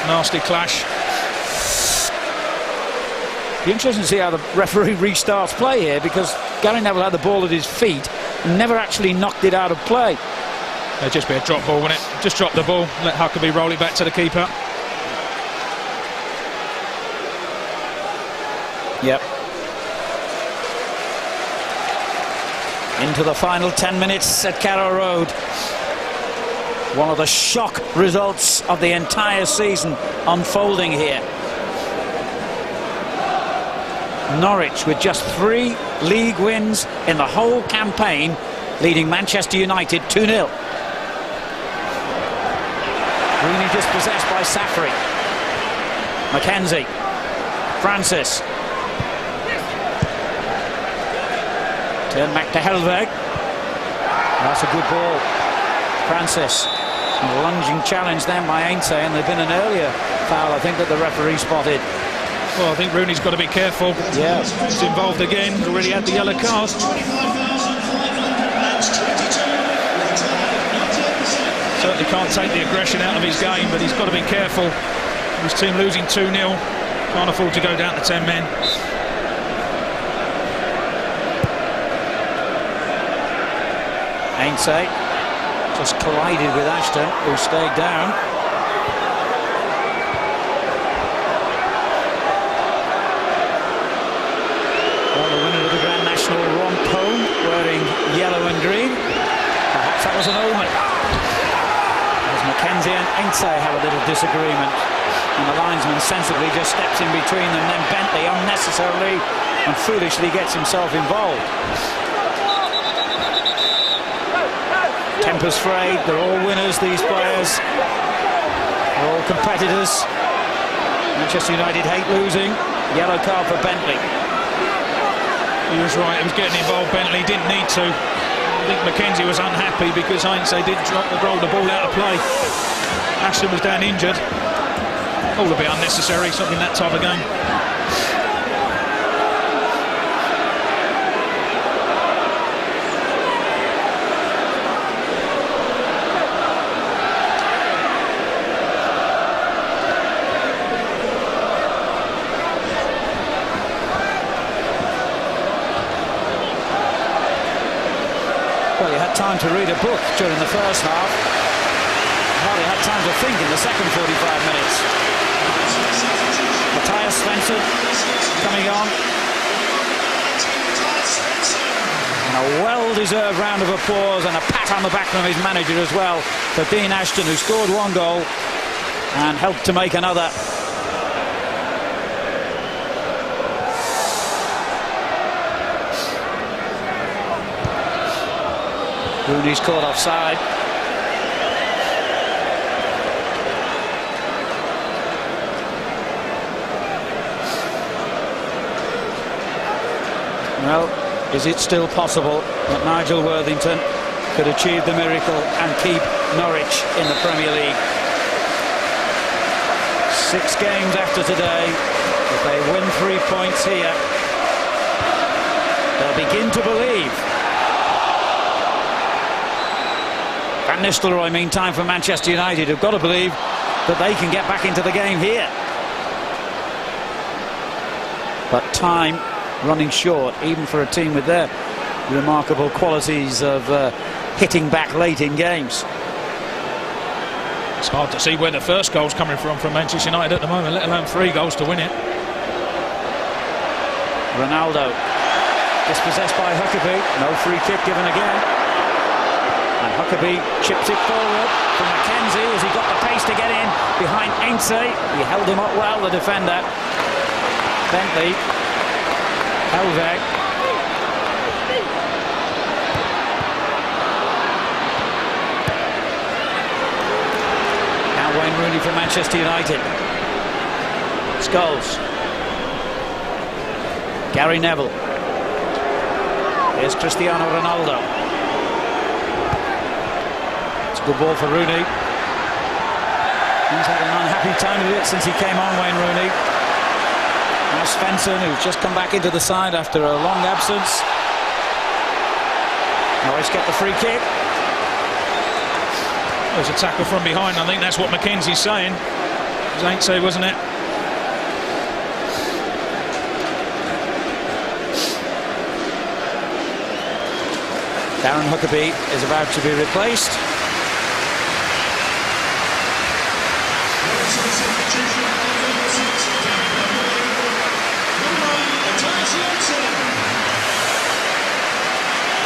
Nasty clash. Be interesting to see how the referee restarts play here, because Gary Neville had the ball at his feet and never actually knocked it out of play. It'd just be a drop ball, wouldn't it? Just drop the ball, let Huckabee roll it back to the keeper. Yep. Into the final 10 minutes at Carrow Road. One of the shock results of the entire season unfolding here. Norwich with just 3 league wins in the whole campaign, leading Manchester United 2-0. Rooney dispossessed by Safri. Mackenzie. Francis. Turn back to Helveg. That's a good ball. Francis. A lunging challenge then by Ainsley, and there'd been an earlier foul, I think, that the referee spotted. Well, I think Rooney's got to be careful. Yeah. He's involved again. He's already had the yellow card. Certainly can't take the aggression out of his game, but he's got to be careful. His team losing 2-0. Can't afford to go down to 10 men. Ainsley just collided with Ashton, who stayed down. Well, the winner of the Grand National romped home wearing yellow and green. Perhaps that was an omen. As Mackenzie and Ainsley have a little disagreement, and the linesman sensibly just steps in between them. Then Bentley unnecessarily and foolishly gets himself involved. Tempers frayed. They're all winners, these players. They're all competitors. Manchester United hate losing. Yellow card for Bentley. He was right, he was getting involved. Bentley didn't need to. I think Mackenzie was unhappy because Ainsley didn't roll the ball out of play. Ashton was down injured. All a bit unnecessary, something that type of game. Time to read a book during the first half. Hardly had time to think in the second 45 minutes. Matthias Svensson coming on. And a well-deserved round of applause and a pat on the back from his manager as well for Dean Ashton, who scored 1 goal and helped to make another. Rooney's caught offside. Well, is it still possible that Nigel Worthington could achieve the miracle and keep Norwich in the Premier League? 6 games after today, if they win 3 points here, they'll begin to believe. Van Nistelrooy, meantime, for Manchester United, have got to believe that they can get back into the game here. But time running short, even for a team with their remarkable qualities of hitting back late in games. It's hard to see where the first goal's coming from Manchester United at the moment, let alone 3 goals to win it. Ronaldo, dispossessed by Huckabee, no free kick given again. And Huckabee chips it forward for Mackenzie as he got the pace to get in behind Ainsley. He held him up well, the defender. Bentley. Helveg. Now Wayne Rooney for Manchester United. Scholes. Gary Neville. Here's Cristiano Ronaldo. Good ball for Rooney. He's had an unhappy time of it since he came on, Wayne Rooney. Now Svensson, who's just come back into the side after a long absence. Norwich get the free kick. There's a tackle from behind. I think that's what Mackenzie's saying. It was Ainsley, wasn't it? Darren Huckabee is about to be replaced.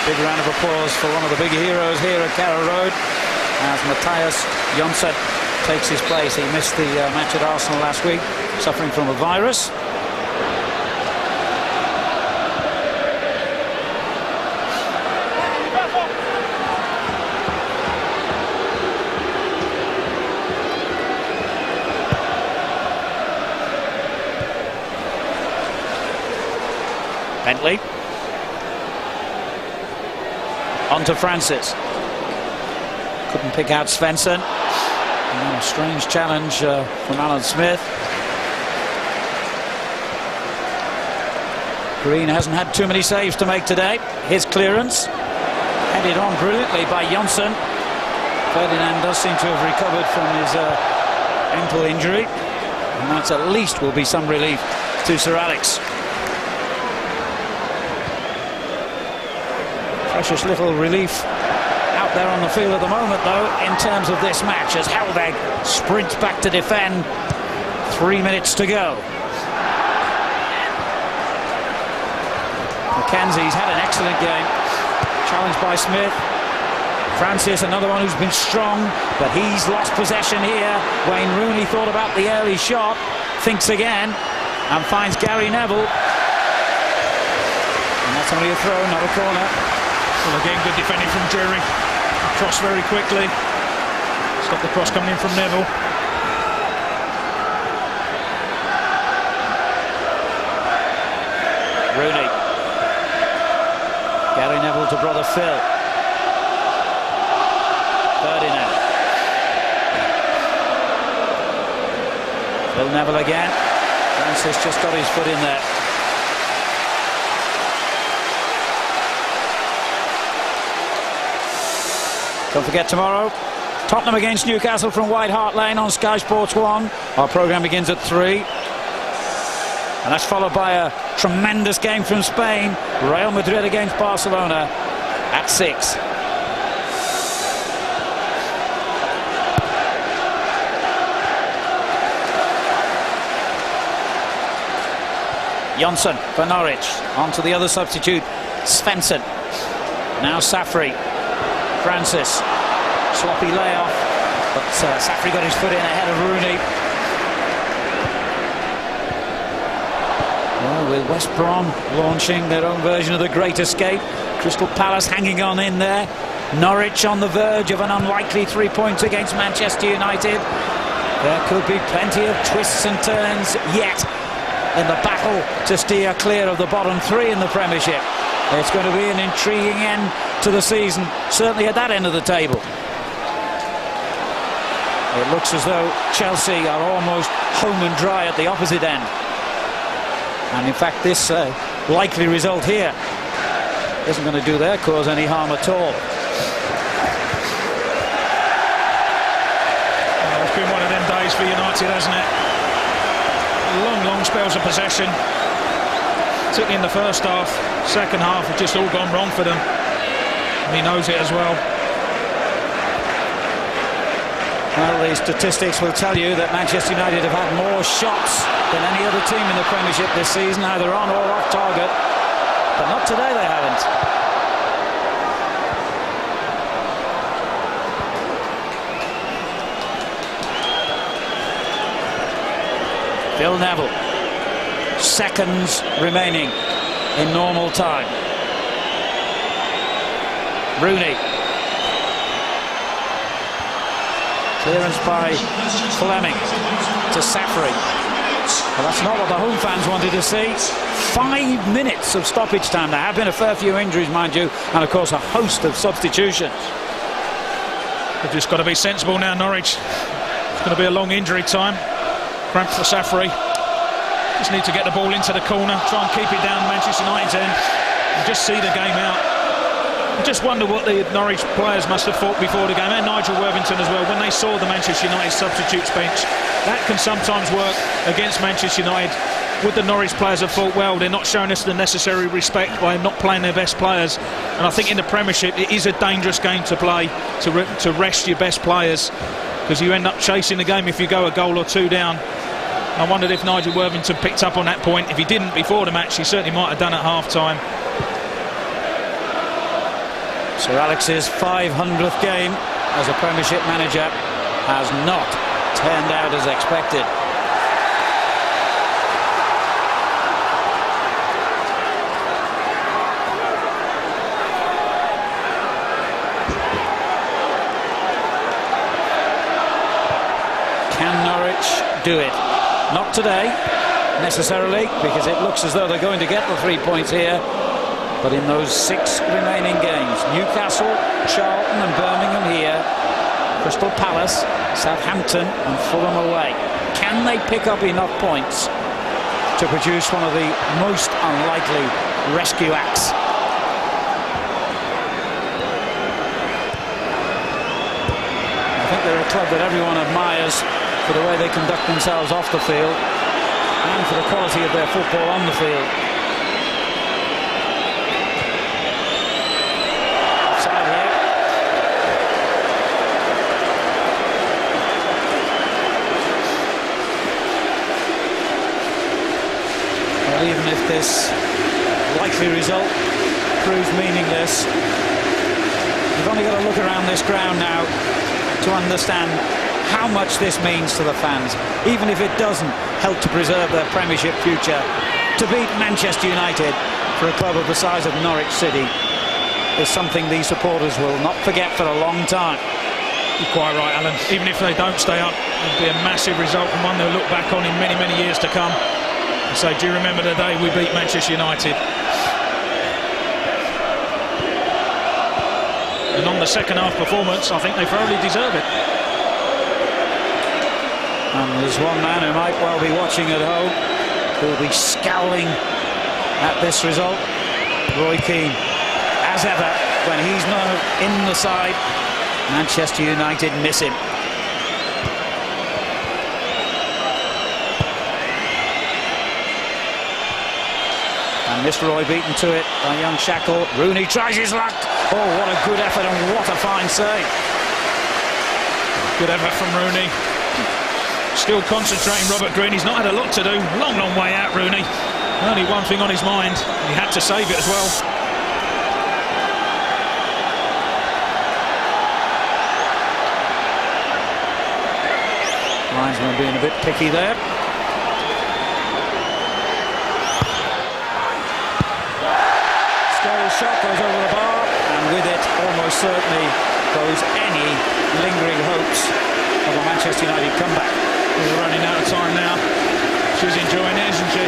Big round of applause for one of the big heroes here at Carrow Road as Matthias Jonsson takes his place. He missed the match at Arsenal last week, suffering from a virus. Bentley. On to Francis. Couldn't pick out Svensson. A strange challenge from Alan Smith. Green hasn't had too many saves to make today. His clearance. Headed on brilliantly by Jonsson. Ferdinand does seem to have recovered from his ankle injury. And that at least will be some relief to Sir Alex. Precious little relief out there on the field at the moment, though, in terms of this match, as Helveg sprints back to defend. 3 minutes to go. Mackenzie's had an excellent game. Challenged by Smith. Francis, another one who's been strong, but he's lost possession here. Wayne Rooney thought about the early shot, thinks again, and finds Gary Neville. And that's only a throw, not a corner. Well, again, good defending from Drury. Cross very quickly. Stop the cross coming in from Neville. Rooney. Gary Neville to brother Phil. Ferdinand. Phil Neville again. Francis just got his foot in there. Don't forget tomorrow, Tottenham against Newcastle from White Hart Lane on Sky Sports 1. Our programme begins at 3. And that's followed by a tremendous game from Spain, Real Madrid against Barcelona at 6. Jonsson for Norwich. On to the other substitute, Svensson. Now Safri. Francis, sloppy layoff, but Safri got his foot in ahead of Rooney. Well, with West Brom launching their own version of the Great Escape, Crystal Palace hanging on in there, Norwich on the verge of an unlikely 3 points against Manchester United. There could be plenty of twists and turns yet in the battle to steer clear of the bottom 3 in the Premiership. It's going to be an intriguing end to the season, certainly at that end of the table. It looks as though Chelsea are almost home and dry at the opposite end. And in fact, this likely result here isn't going to do their cause any harm at all. Well, it's been one of them days for United, hasn't it? Long spells of possession. Particularly in the first half. Second half has just all gone wrong for them. And he knows it as well. Well, the statistics will tell you that Manchester United have had more shots than any other team in the Premiership this season, either on or off target. But not today, they haven't. Phil Neville. Seconds remaining in normal time. Rooney. Clearance by Fleming to Safri. Well, that's not what the home fans wanted to see. 5 minutes of stoppage time. There have been a fair few injuries, mind you, and of course a host of substitutions. They've just got to be sensible now, Norwich. It's going to be a long injury time. Cramp for Safri. Just need to get the ball into the corner, try and keep it down Manchester United's end, and just see the game out. I just wonder what the Norwich players must have thought before the game, and Nigel Worthington as well, when they saw the Manchester United substitutes bench. That can sometimes work against Manchester United. Would the Norwich players have thought, well, they're not showing us the necessary respect by not playing their best players? And I think in the Premiership it is a dangerous game to play, to rest your best players, because you end up chasing the game if you go a goal or two down. I wondered if Nigel Worthington picked up on that point. If he didn't before the match, he certainly might have done at half-time. Sir Alex's 500th game as a Premiership manager has not turned out as expected. Can Norwich do it? Not today, necessarily, because it looks as though they're going to get the 3 points here. But in those 6 remaining games, Newcastle, Charlton and Birmingham here, Crystal Palace, Southampton and Fulham away. Can they pick up enough points to produce one of the most unlikely rescue acts? I think they're a club that everyone admires for the way they conduct themselves off the field and for the quality of their football on the field. Offside here. Well, even if this likely result proves meaningless, you've only got to look around this ground now to understand how much this means to the fans, even if it doesn't help to preserve their Premiership future. To beat Manchester United for a club of the size of Norwich City is something these supporters will not forget for a long time. You're quite right, Alan. Even if they don't stay up, it'll be a massive result and one they'll look back on in many, many years to come and say, do you remember the day we beat Manchester United? And on the second half performance, I think they thoroughly deserve it. And there's one man who might well be watching at home who will be scowling at this result. Roy Keane, as ever, when he's not in the side, Manchester United miss him. And Mr. Roy beaten to it by young Shackle. Rooney tries his luck. Oh, what a good effort and what a fine save. Good effort from Rooney. Still concentrating, Robert Green. He's not had a lot to do. Long, long way out, Rooney. Only one thing on his mind. He had to save it as well. Linesman being a bit picky there. Scary shot goes over the bar, and with it almost certainly goes any lingering hopes of a Manchester United comeback. We're running out of time now. She's enjoying it, isn't she?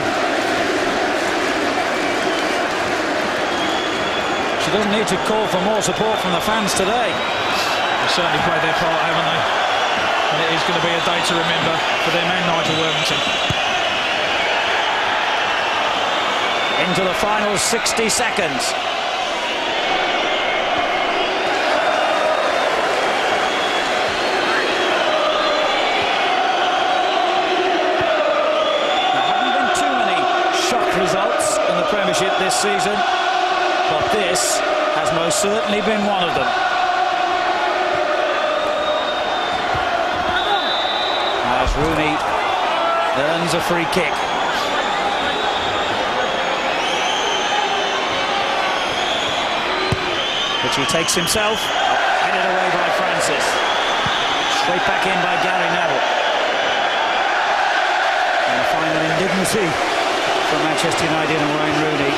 She doesn't need to call for more support from the fans today. They've certainly played their part, haven't they? And it is going to be a day to remember for their man Nigel Worthington. Into the final 60 seconds. Results in the Premiership this season, but this has most certainly been one of them. As Rooney earns a free kick. Which he takes himself, headed away by Francis. Straight back in by Gary Neville. And the final indignity from Manchester United and Wayne Rooney.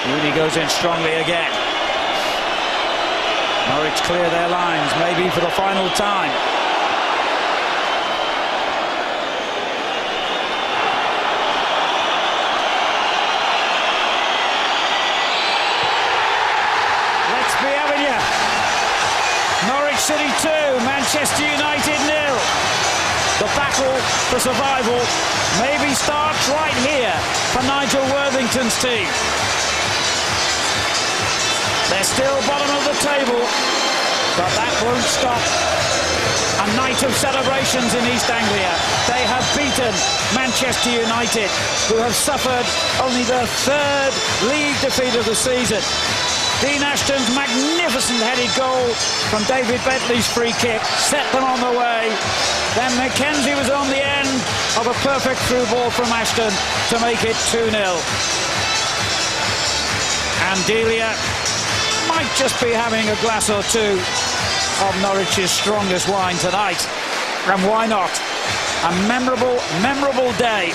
Rooney goes in strongly again. Norwich clear their lines, maybe for the final time. Norwich City 2, Manchester United 0. The battle for survival maybe starts right here for Nigel Worthington's team. They're still bottom of the table, but that won't stop a night of celebrations in East Anglia. They have beaten Manchester United, who have suffered only their third league defeat of the season. Dean Ashton's magnificent headed goal from David Bentley's free kick set them on the way. Then Mackenzie was on the end of a perfect through ball from Ashton to make it 2-0. And Delia might just be having a glass or two of Norwich's strongest wine tonight. And why not? A memorable day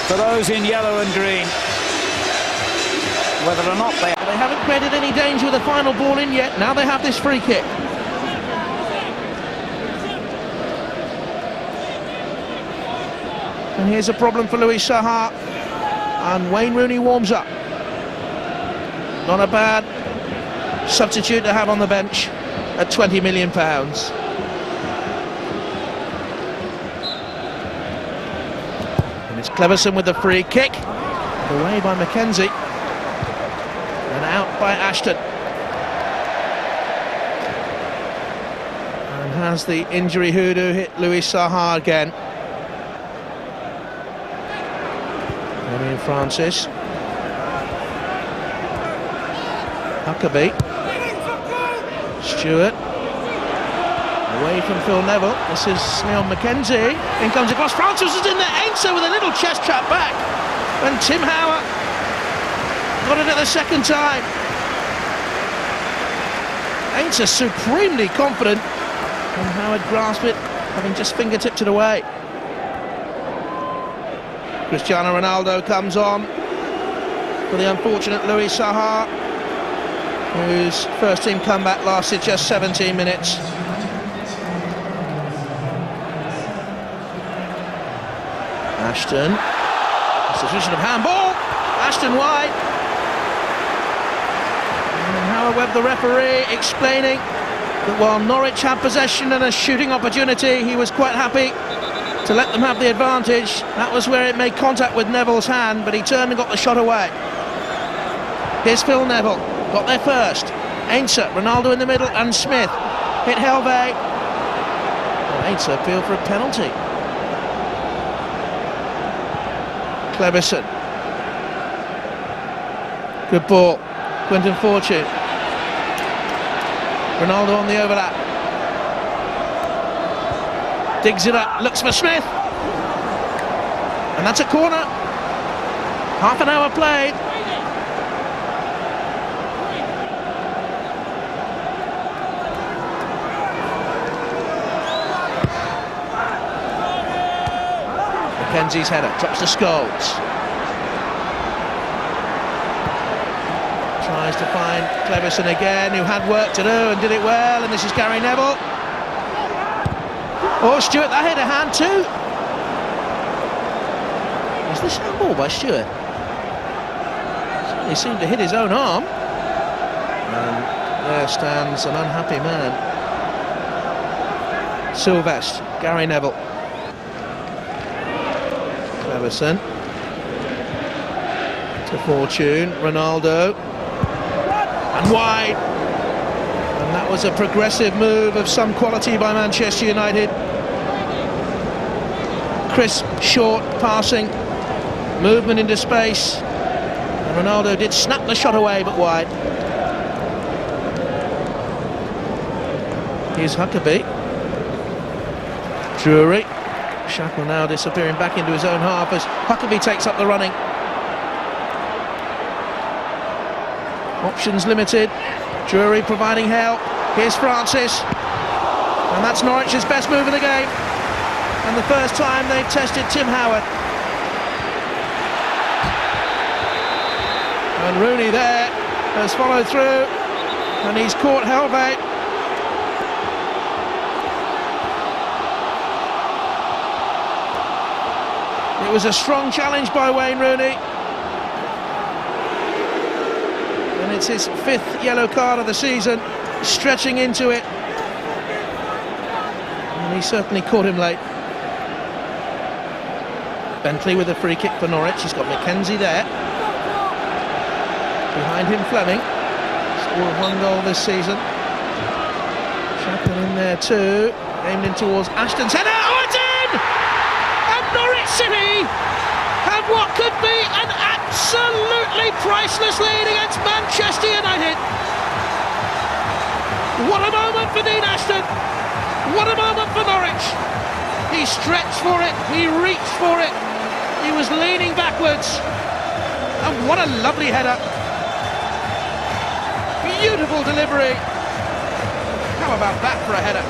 for those in yellow and green. Whether or not they haven't created any danger with the final ball in yet. Now they have this free kick. And here's a problem for Louis Saha. And Wayne Rooney warms up. Not a bad substitute to have on the bench at £20 million. And it's Cleverson with the free kick. Away by Mackenzie. And out by Ashton. And has the injury hoodoo hit Louis Saha again. Damian Francis. Huckabee. Stewart. Away from Phil Neville. This is Leon Mackenzie. In comes across. Francis is in there. Ainser with a little chest trap back. And Tim Howard got it at the second time. Ainser supremely confident. And Howard grasped it, having just fingertipped it away. Cristiano Ronaldo comes on for the unfortunate Louis Saha, whose first team comeback lasted just 17 minutes. Ashton, substitution of handball. Ashton wide. And Howard Webb, the referee, explaining that while Norwich had possession and a shooting opportunity, he was quite happy to let them have the advantage. That was where it made contact with Neville's hand, but he turned and got the shot away. Here's Phil Neville, got there first. Ainser, Ronaldo in the middle, and Smith hit Helvey. Ainser appealed for a penalty. Cleverson. Good ball. Quentin Fortune. Ronaldo on the overlap. Digs it up, looks for Smith. And that's a corner. Half an hour played. Mackenzie's header, drops to Scholes. Tries to find Cleverson again, who had work to do and did it well, and this is Gary Neville. Oh, Stewart, that hit a hand too. Was this handball by Stewart? He seemed to hit his own arm. And there stands an unhappy man. Sylvester, Gary Neville. Cleverson. To Fortune, Ronaldo. And wide. And that was a progressive move of some quality by Manchester United. Crisp, short passing, movement into space. And Ronaldo did snap the shot away, but wide. Here's Huckabee. Drury. Shackle now disappearing back into his own half as Huckabee takes up the running. Options limited. Drury providing help. Here's Francis. And that's Norwich's best move of the game. And the first time they've tested Tim Howard. And Rooney there has followed through. And he's caught Helvey. It was a strong challenge by Wayne Rooney. And it's his 5th yellow card of the season, stretching into it. And he certainly caught him late. Bentley with a free kick for Norwich. He's got Mackenzie there. Behind him, Fleming. with 1 goal this season. Chapman in there too, aimed in towards Ashton's header. Oh, it's in! And Norwich City have what could be an absolutely priceless lead against Manchester United. What a moment for Dean Ashton. What a moment for Norwich. He stretched for it, he reached for it, he was leaning backwards. And what a lovely header. Beautiful delivery. How about that for a header?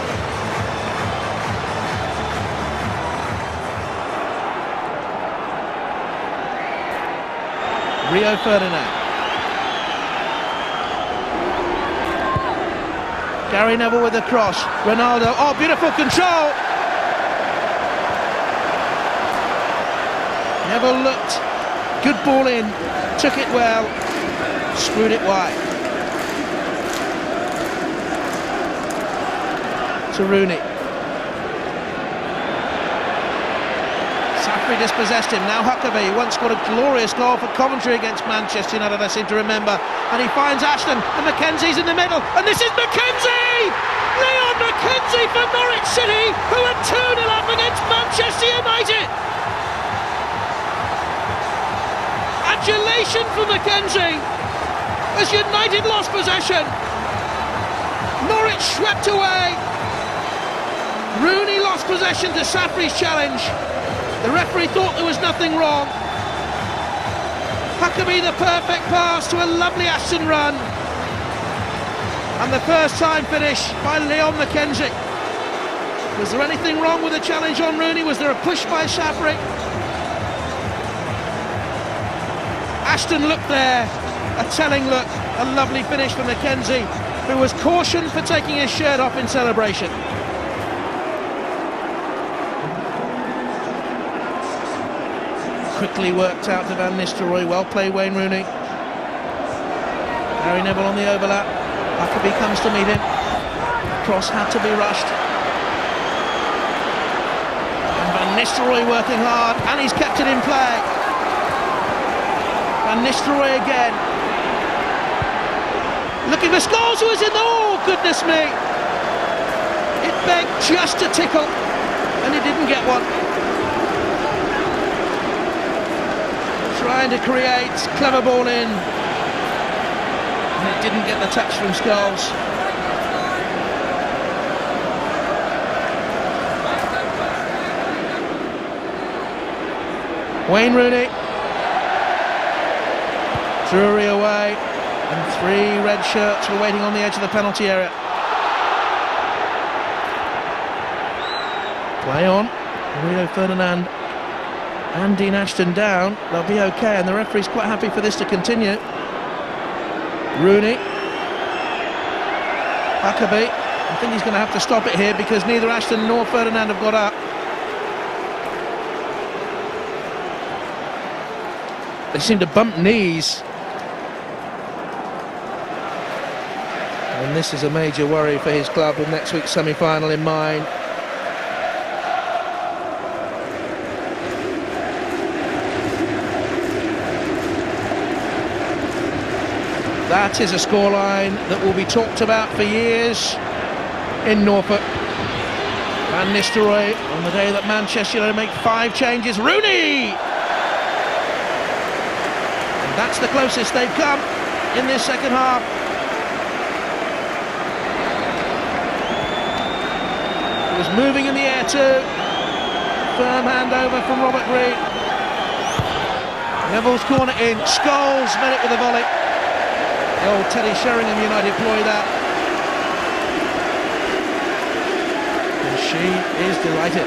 Rio Ferdinand. Gary Neville with the cross. Ronaldo. Oh, beautiful control. Neville looked. Good ball in. Took it well. Screwed it wide. To Rooney. Safri dispossessed him. Now Huckabee once scored a glorious goal for Coventry against Manchester United, I seem to remember. And he finds Ashton, and Mackenzie's in the middle. And this is Mackenzie! Leon Mackenzie for Norwich City, who are 2-0 up against Manchester United. Adulation for Mackenzie as United lost possession. Norwich swept away. Rooney lost possession to Safri's challenge. The referee thought there was nothing wrong. Huckabee the perfect pass to a lovely Ashton run. And the first time finish by Leon Mackenzie. Was there anything wrong with the challenge on Rooney? Was there a push by Safri? Ashton looked there, a telling look, a lovely finish for Mackenzie, who was cautioned for taking his shirt off in celebration. Quickly worked out to Van Nistelrooy. Well played, Wayne Rooney. Gary Neville on the overlap. Huckabee comes to meet him. Cross had to be rushed. And Van Nistelrooy working hard, and he's kept it in play. Van Nistelrooy again. Looking for Scholes, who is in. Oh, goodness me! It begged just a tickle, and he didn't get one. Trying to create, clever ball in, and it didn't get the touch from Scholes. Wayne Rooney. Drury away, and 3 red shirts were waiting on the edge of the penalty area. Play on. Rio Ferdinand and Dean Ashton down. They'll be okay, and the referee's quite happy for this to continue. Rooney. Huckabee. I think he's going to have to stop it here because neither Ashton nor Ferdinand have got up. They seem to bump knees. And this is a major worry for his club with next week's semi-final in mind. That is a scoreline that will be talked about for years in Norfolk. Van Nistelrooy on the day that Manchester United make 5 changes. Rooney! And that's the closest they've come in this second half. It was moving in the air too. Firm handover from Robert Green. Neville's corner in. Scholes met it with a volley. The old Teddy Sheringham United ploy that. And she is delighted.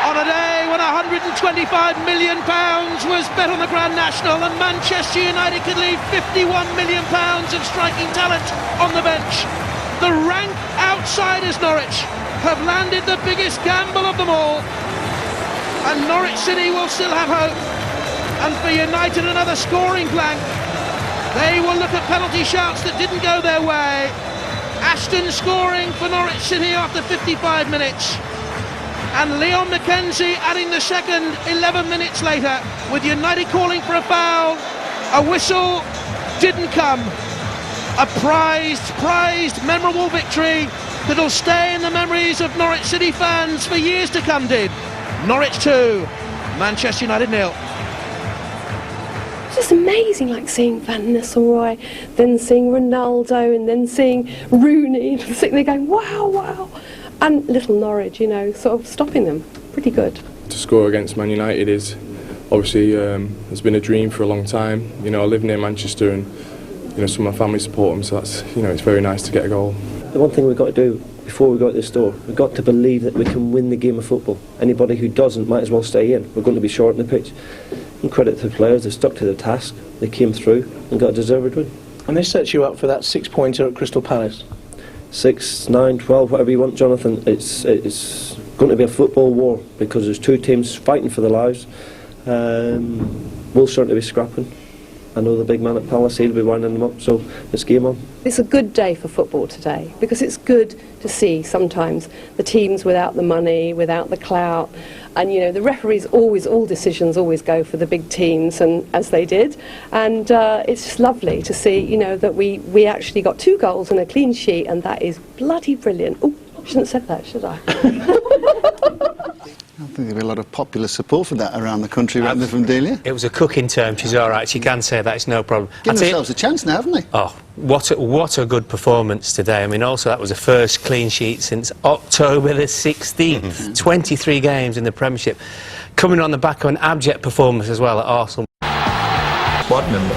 On a day when £125 million was bet on the Grand National and Manchester United could leave £51 million of striking talent on the bench, the rank outsiders Norwich have landed the biggest gamble of them all, and Norwich City will still have hope. And for United, another scoring blank. They will look at penalty shouts that didn't go their way. Ashton scoring for Norwich City after 55 minutes. and Leon McKenzie adding the second 11 minutes later, with United calling for a foul. A whistle didn't come. A prized, memorable victory that'll stay in the memories of Norwich City fans for years to come did. Norwich 2, Manchester United 0. It's just amazing, like seeing Van Nistelrooy, then seeing Ronaldo, and then seeing Rooney, sitting there going, wow, wow. And little Norwich, you know, sort of stopping them. Pretty good. To score against Man United is obviously, it's been a dream for a long time. You know, I live near Manchester and, you know, some of my family support them, so that's, you know, it's very nice to get a goal. The one thing we've got to do before we go out this door, we've got to believe that we can win the game of football. Anybody who doesn't might as well stay in. We're going to be short on the pitch. And credit to the players, they stuck to the task, they came through and got a deserved win. And this sets you up for that 6-pointer at Crystal Palace. 6, 9, 12, whatever you want, Jonathan. It's going to be a football war because there's two teams fighting for their lives. We'll certainly be scrapping. I know the big man at Palace, he'll be winding them up, so it's game on. It's a good day for football today because it's good to see sometimes the teams without the money, without the clout, and you know the referees all decisions always go for the big teams, and as they did, and it's just lovely to see, you know, that we actually got 2 goals and a clean sheet, and that is bloody brilliant. Oh, I shouldn't have said that, should I? I think there'll be a lot of popular support for that around the country, right there from Delia. It was a cooking term, she's all right, she can say that, it's no problem. Giving themselves a chance now, haven't they? Oh, what a good performance today. I mean, also that was the first clean sheet since October the 16th, 23 games in the Premiership, coming on the back of an abject performance as well at Arsenal. Squad member.